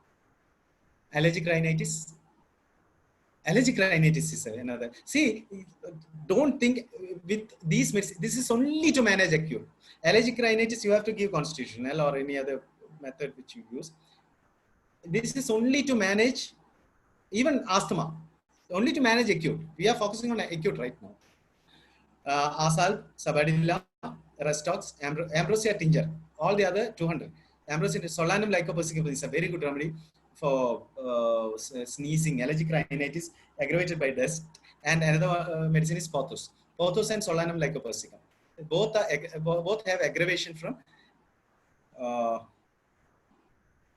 Allergic rhinitis. Allergic rhinitis is another. See, don't think with these medicines, this is only to manage acute. Allergic rhinitis, you have to give constitutional or any other method which you use. This is only to manage even asthma, only to manage acute. We are focusing on acute right now. Asal, Sabadilla, Restox, Ambrosia tincture, all the other 200. Ambrosia, Solanum lycopersicum is a very good remedy for sneezing, allergic rhinitis aggravated by dust, and another medicine is Pothos. Pothos and Solanum lycopersicum. Both have aggravation from.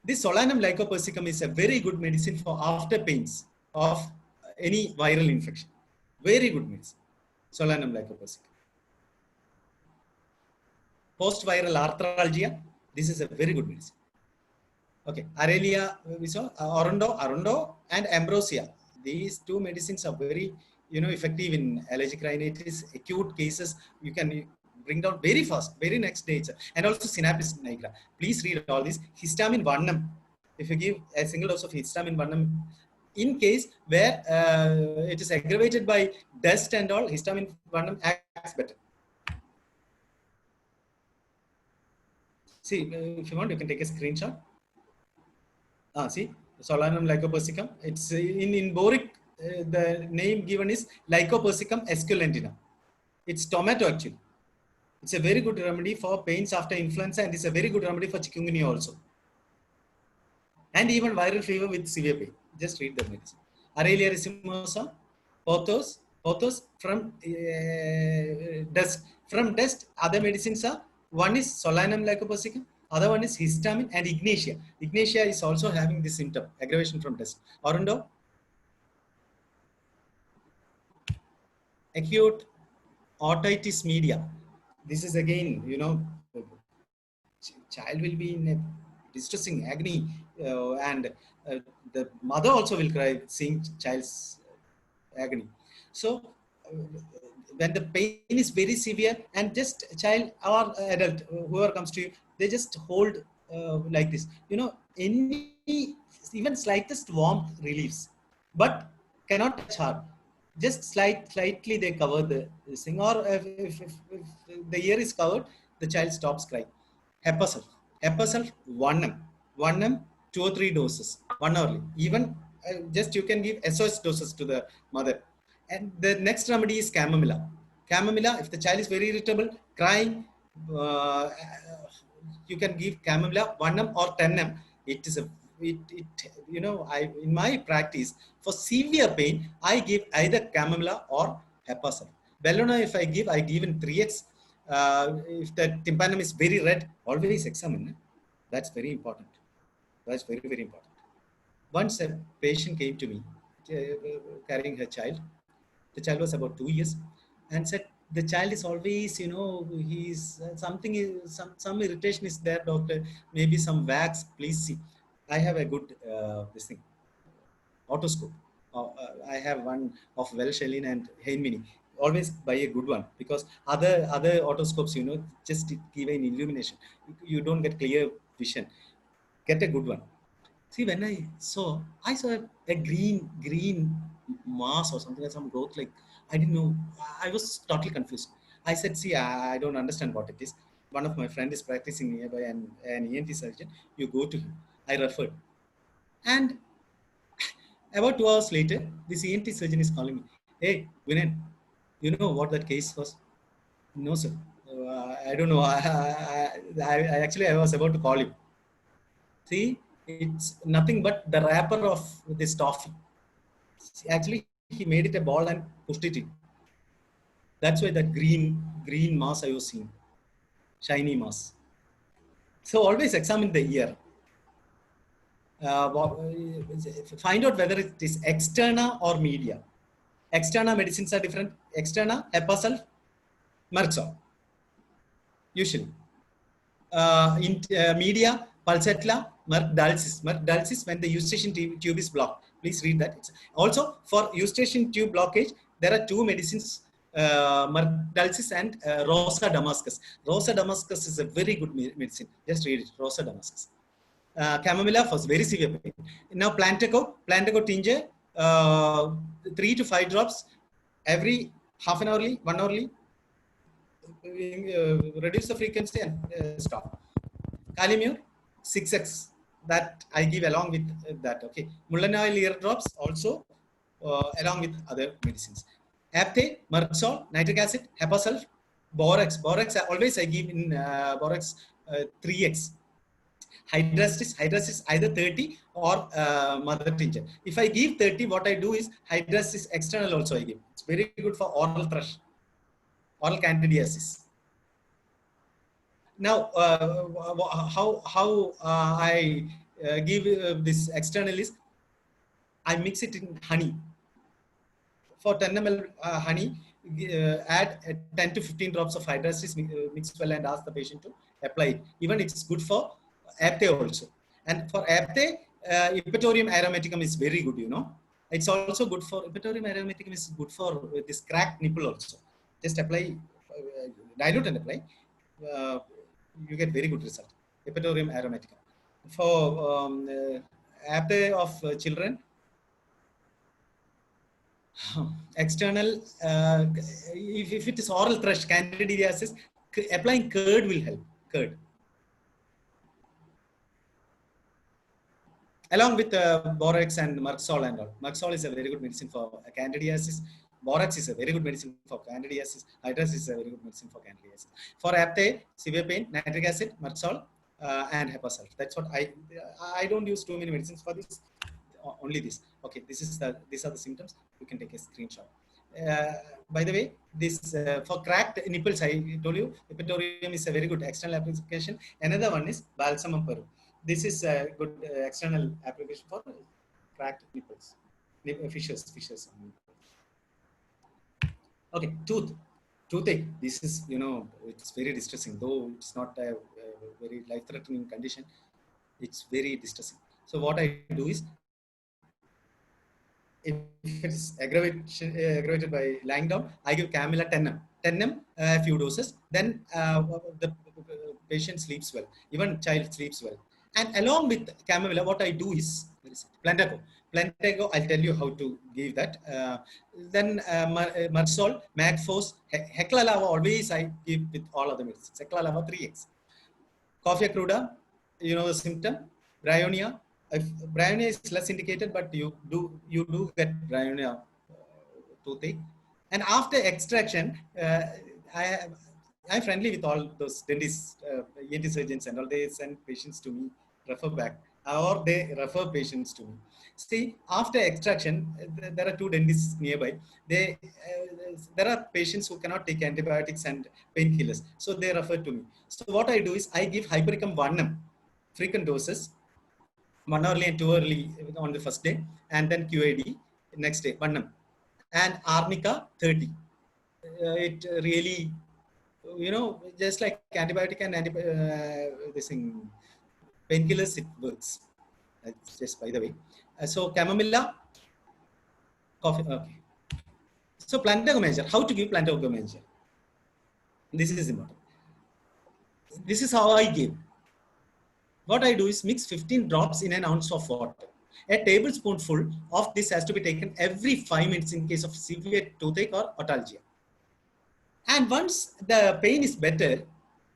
This Solanum lycopersicum is a very good medicine for after pains of any viral infection. Very good medicine. Solanum lycopersicum. Post-viral arthralgia. This is a very good medicine. Okay, Aurelia, we saw Arundo, and Ambrosia. These two medicines are very, effective in allergic rhinitis, acute cases. You can bring down very fast, very next day. And also Synapis nigra. Please read all this. Histamine 1M. If you give a single dose of histamine 1M, in case where it is aggravated by dust and all, histamine 1M acts better. See, if you want, you can take a screenshot. See, Solanum lycopersicum. It's in boric, the name given is Lycopersicum esculentina. It's tomato actually. It's a very good remedy for pains after influenza, and it's a very good remedy for chikungunya also. And even viral fever with severe pain. Just read the medicine. Aurelia racemosa, Pothos from dust. From dust, other medicines are, one is Solanum lycopersicum, other one is histamine, and Ignatia. Ignatia is also having this symptom, aggravation from dust. Arundo, acute otitis media. This is again, child will be in a distressing agony and the mother also will cry seeing child's agony. So when the pain is very severe and just child or adult, whoever comes to you, they just hold like this. Any even slightest warmth relieves, but cannot touch hard. Just slightly they cover this thing, or if the ear is covered, the child stops crying. Hepacel, Hepacel 1 m, 1 m, 2 or 3 doses, 1 hourly. Even just you can give SOS doses to the mother. And the next remedy is chamomilla. Chamomilla, if the child is very irritable, crying, uh, you can give chamomilla 1 m or 10 m. It is a I in my practice for severe pain, I give either chamomilla or hepacin. Bellona, if I give in 3x. If the tympanum is very red, always examine. That's very important. That's very, very important. Once a patient came to me carrying her child. The child was about 2 years, and said the child is always, he's something is some irritation is there, doctor. Maybe some wax. Please see. I have a good this thing otoscope. I have one of Welsh-Allyn and Heinmini. Always buy a good one, because other otoscopes, just give an illumination. You don't get clear vision. Get a good one. See, when I saw a green mass or something, like some growth. Like, I didn't know. I was totally confused. I said, see, I don't understand what it is. One of my friend is practicing nearby, and an ENT surgeon. You go to him. I referred, and about 2 hours later, this ENT surgeon is calling me. Hey, Vinan, you know what that case was? No, sir. I don't know. I actually I was about to call him. See, it's nothing but the wrapper of this toffee. Actually, he made it a ball and pushed it in. That's why that green mass I was seeing, shiny mass. So always examine the ear. Find out whether it is externa or media. Externa medicines are different. Externa, Hepacel, Merxol. Usually. Media, Pulsatilla, Merck Dulcis. Merck Dulcis when the eustachian tube is blocked. Please read that. Also, for eustachian tube blockage, there are two medicines, Merck Dulcis and Rosa Damascus. Rosa Damascus is a very good medicine. Just read it, Rosa Damascus. Chamomilla for very severe pain. Now, Plantago tincture, 3 to 5 drops every half an hourly, 1 hourly. Reduce the frequency and stop. Calimure 6x, that I give along with that. Okay, Mullein oil ear drops also along with other medicines. Apte, Merxol, nitric acid, Hepacel, Borax. Borax always I give in Borax 3x. Hydrostis either 30 or mother tincture. If I give 30, what I do is hydrostis external also I give. It's very good for oral thrush, oral candidiasis. Now, how I give this external is, I mix it in honey. For 10 ml honey, add 10 to 15 drops of hydrostis, mix well, and ask the patient to apply it. Even it's good for apte also. And for apte, Epitorium aromaticum is very good, It's also good for, Epitorium aromaticum is good for this cracked nipple also. Just apply, dilute and apply. You get very good result. Epitorium aromaticum. For apte of children, external, if it is oral thrush, candidiasis, applying curd will help. Curd. Along with Borax and Merxol and all. Merxol is a very good medicine for candidiasis. Borax is a very good medicine for candidiasis. Hydrostis is a very good medicine for candidiasis. For apte, severe pain, nitric acid, Merxol, and Hepacel. That's what I don't use too many medicines for this. Only this. Okay, these are the symptoms. You can take a screenshot. By the way, this for cracked nipples, I told you, Epitorium is a very good external application. Another one is Balsamum peru. This is a good external application for cracked nipples, fissures. Okay, toothache. This is, it's very distressing. Though it's not a very life-threatening condition, it's very distressing. So what I do is, if it's aggravated by lying down, I give Camilla 10 mg, a few doses. Then the patient sleeps well, even child sleeps well. And along with Camilla, what I do is Plantago. Plantago, I'll tell you how to give that. Then Marsol, Magfos, Hecla-lava always I give with all other medicines. Hecla-lava 3x. Coffea cruda, you know the symptom. Bryonia. If bryonia is less indicated, but you do get bryonia toothache. And after extraction, I I'm friendly with all those dentists, ENT surgeons, and all. They send patients to me, refer back, or they refer patients to me. See, after extraction, there are two dentists nearby. There are patients who cannot take antibiotics and painkillers, so they refer to me. So what I do is I give Hypericum 1 mg, frequent doses, 1 early and 2 early on the first day, and then QAD next day, 1 mg, and Arnica 30. It really, just like antibiotic and this thing, painkillers, it works. That's just by the way. So Chamomilla, coffee. Okay. So Plantago measure. How to give Plantago measure? This is important. This is how I give. What I do is mix 15 drops in an ounce of water. A tablespoonful of this has to be taken every 5 minutes in case of severe toothache or otalgia. And once the pain is better,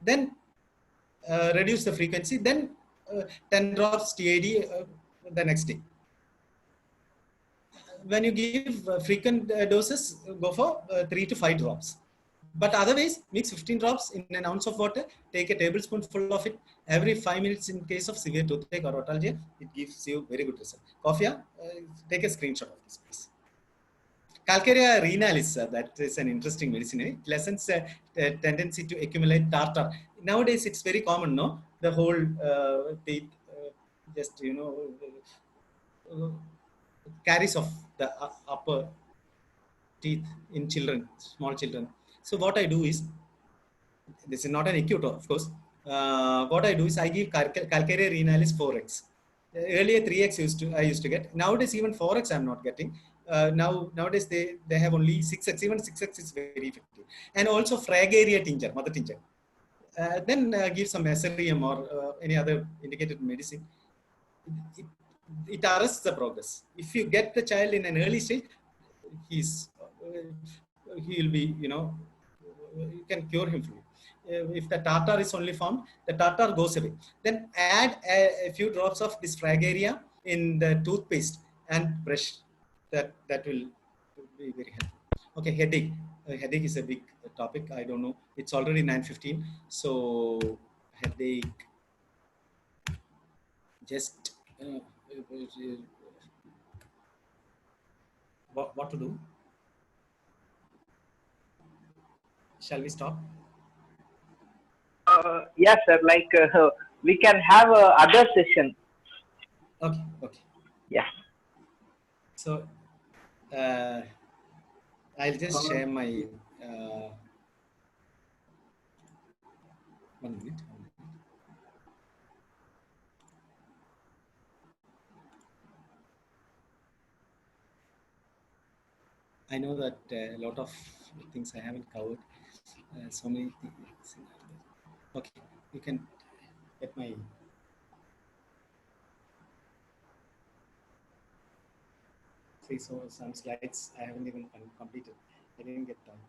then reduce the frequency, then 10 drops TAD the next day. When you give frequent doses, go for 3 to 5 drops. But otherwise, mix 15 drops in an ounce of water, take a tablespoonful of it every 5 minutes in case of severe toothache or otalgia. It gives you very good result. Coffea, take a screenshot of this, please. Calcarea renalis, that is an interesting medicine. It lessens tendency to accumulate tartar. Nowadays, it's very common, no? The whole teeth, just, caries of the upper teeth in children, small children. So what I do is, this is not an acute, of course. What I do is I give Calcarea renalis 4x. Earlier 3x I used to get. Nowadays even 4x I'm not getting. Nowadays they have only 6x. Even 6x is very effective. And also Fragaria tincture, mother tincture. Then give some Meserium or any other indicated medicine. It arrests the progress. If you get the child in an early stage, he will be, you can cure him fully. If the tartar is only found, the tartar goes away. Then add a few drops of this Fragaria in the toothpaste and brush. That will be very helpful. Okay, headache. Headache is a big topic. I don't know. It's already 9:15. So headache. Just what to do? Shall we stop? Yes, sir. Like we can have other session. Okay. Yeah. So I'll just share my 1 minute. I know that a lot of things I haven't covered. So many things. Okay, you can get my. See, so some slides I haven't even completed. I didn't get done.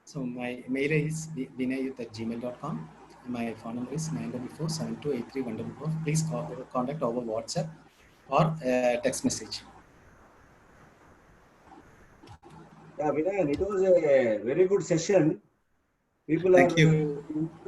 So my mail is vinayut@gmail.com. My phone number is 944-7283-144. Please contact over WhatsApp or text message. Yeah, Vinayan, it was a very good session. People Thank are you.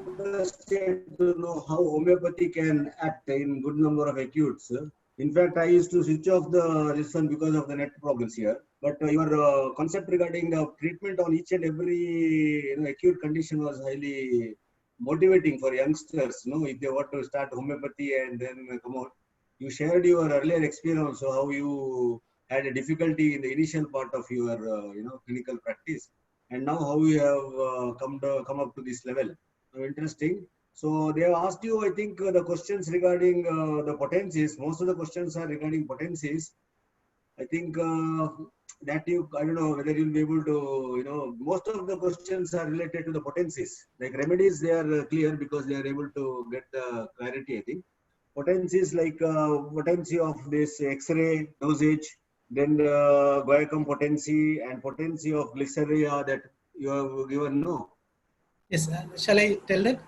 interested to know how homeopathy can act in good number of acutes. In fact, I used to switch off this one because of the net problems here. But your concept regarding the treatment on each and every acute condition was highly motivating for youngsters. If they want to start homeopathy and then come out. You shared your earlier experience also, how you had a difficulty in the initial part of your clinical practice, and now how you have come up to this level. So interesting. So they have asked you, I think, the questions regarding the potencies. Most of the questions are regarding potencies. I think that I don't know whether you'll be able to, most of the questions are related to the potencies. Like remedies, they are clear because they are able to get the clarity, I think. Potencies like potency of this X-ray dosage, then Guaiacum potency and potency of glyceria that you have given, no? Yes, shall I tell that?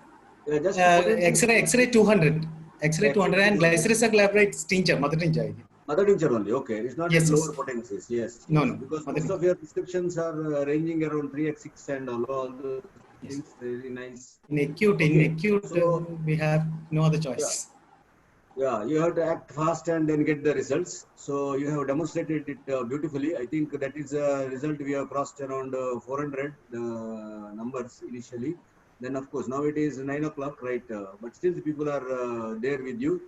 Just X-ray 200. X-ray 200 and glyceric glabrate tincture, mother tincture. Mother tincture only, okay. It's not Yes, at lower yes. potencies, yes. No, yes. no, Because mother most of your prescriptions are ranging around 3x6 and all those Yes. things, very nice. In acute, Okay, so, we have no other choice. Yeah, you have to act fast and then get the results. So you have demonstrated it beautifully. I think that is a result we have crossed around 400 numbers initially. Then of course now it is 9 o'clock, right? But still the people are there with you.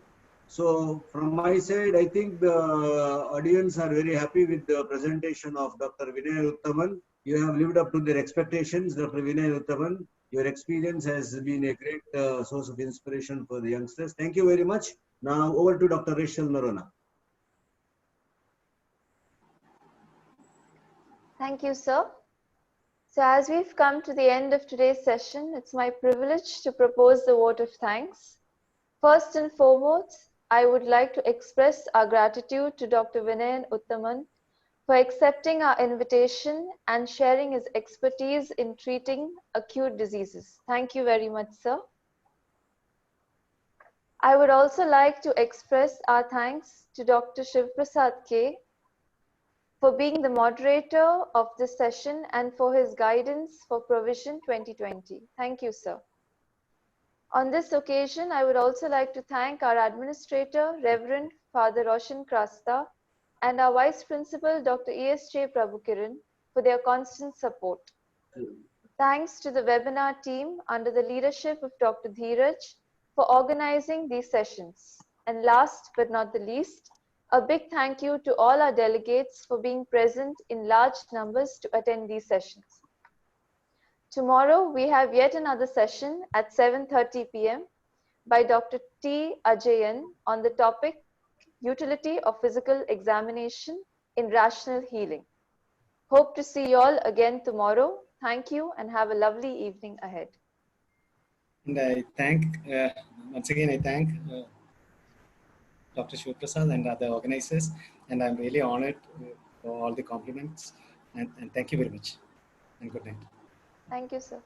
So from my side, I think the audience are very happy with the presentation of Dr. Vinay Uttaman. You have lived up to their expectations, Dr. Vinay Uttaman. Your experience has been a great source of inspiration for the youngsters. Thank you very much. Now over to Dr. Rachel Narona. Thank you, sir. So as we've come to the end of today's session, it's my privilege to propose the vote of thanks. First and foremost, I would like to express our gratitude to Dr. Vinay Uttaman for accepting our invitation and sharing his expertise in treating acute diseases. Thank you very much, sir. I would also like to express our thanks to Dr. Shiv Prasad K for being the moderator of this session and for his guidance for Provision 2020. Thank you, sir. On this occasion, I would also like to thank our administrator, Reverend Father Roshan Krasta, and our Vice Principal, Dr. E.S.J. Prabhukiran, for their constant support. Thanks to the webinar team under the leadership of Dr. Dheeraj for organizing these sessions. And last but not the least, a big thank you to all our delegates for being present in large numbers to attend these sessions. Tomorrow, we have yet another session at 7:30 p.m. by Dr. T. Ajayan on the topic Utility of Physical Examination in Rational Healing. Hope to see you all again tomorrow. Thank you and have a lovely evening ahead. And I thank, once again, I thank Dr. Shiv Prasad and other organizers, and I'm really honored for all the compliments. And thank you very much. And good night. Thank you, sir.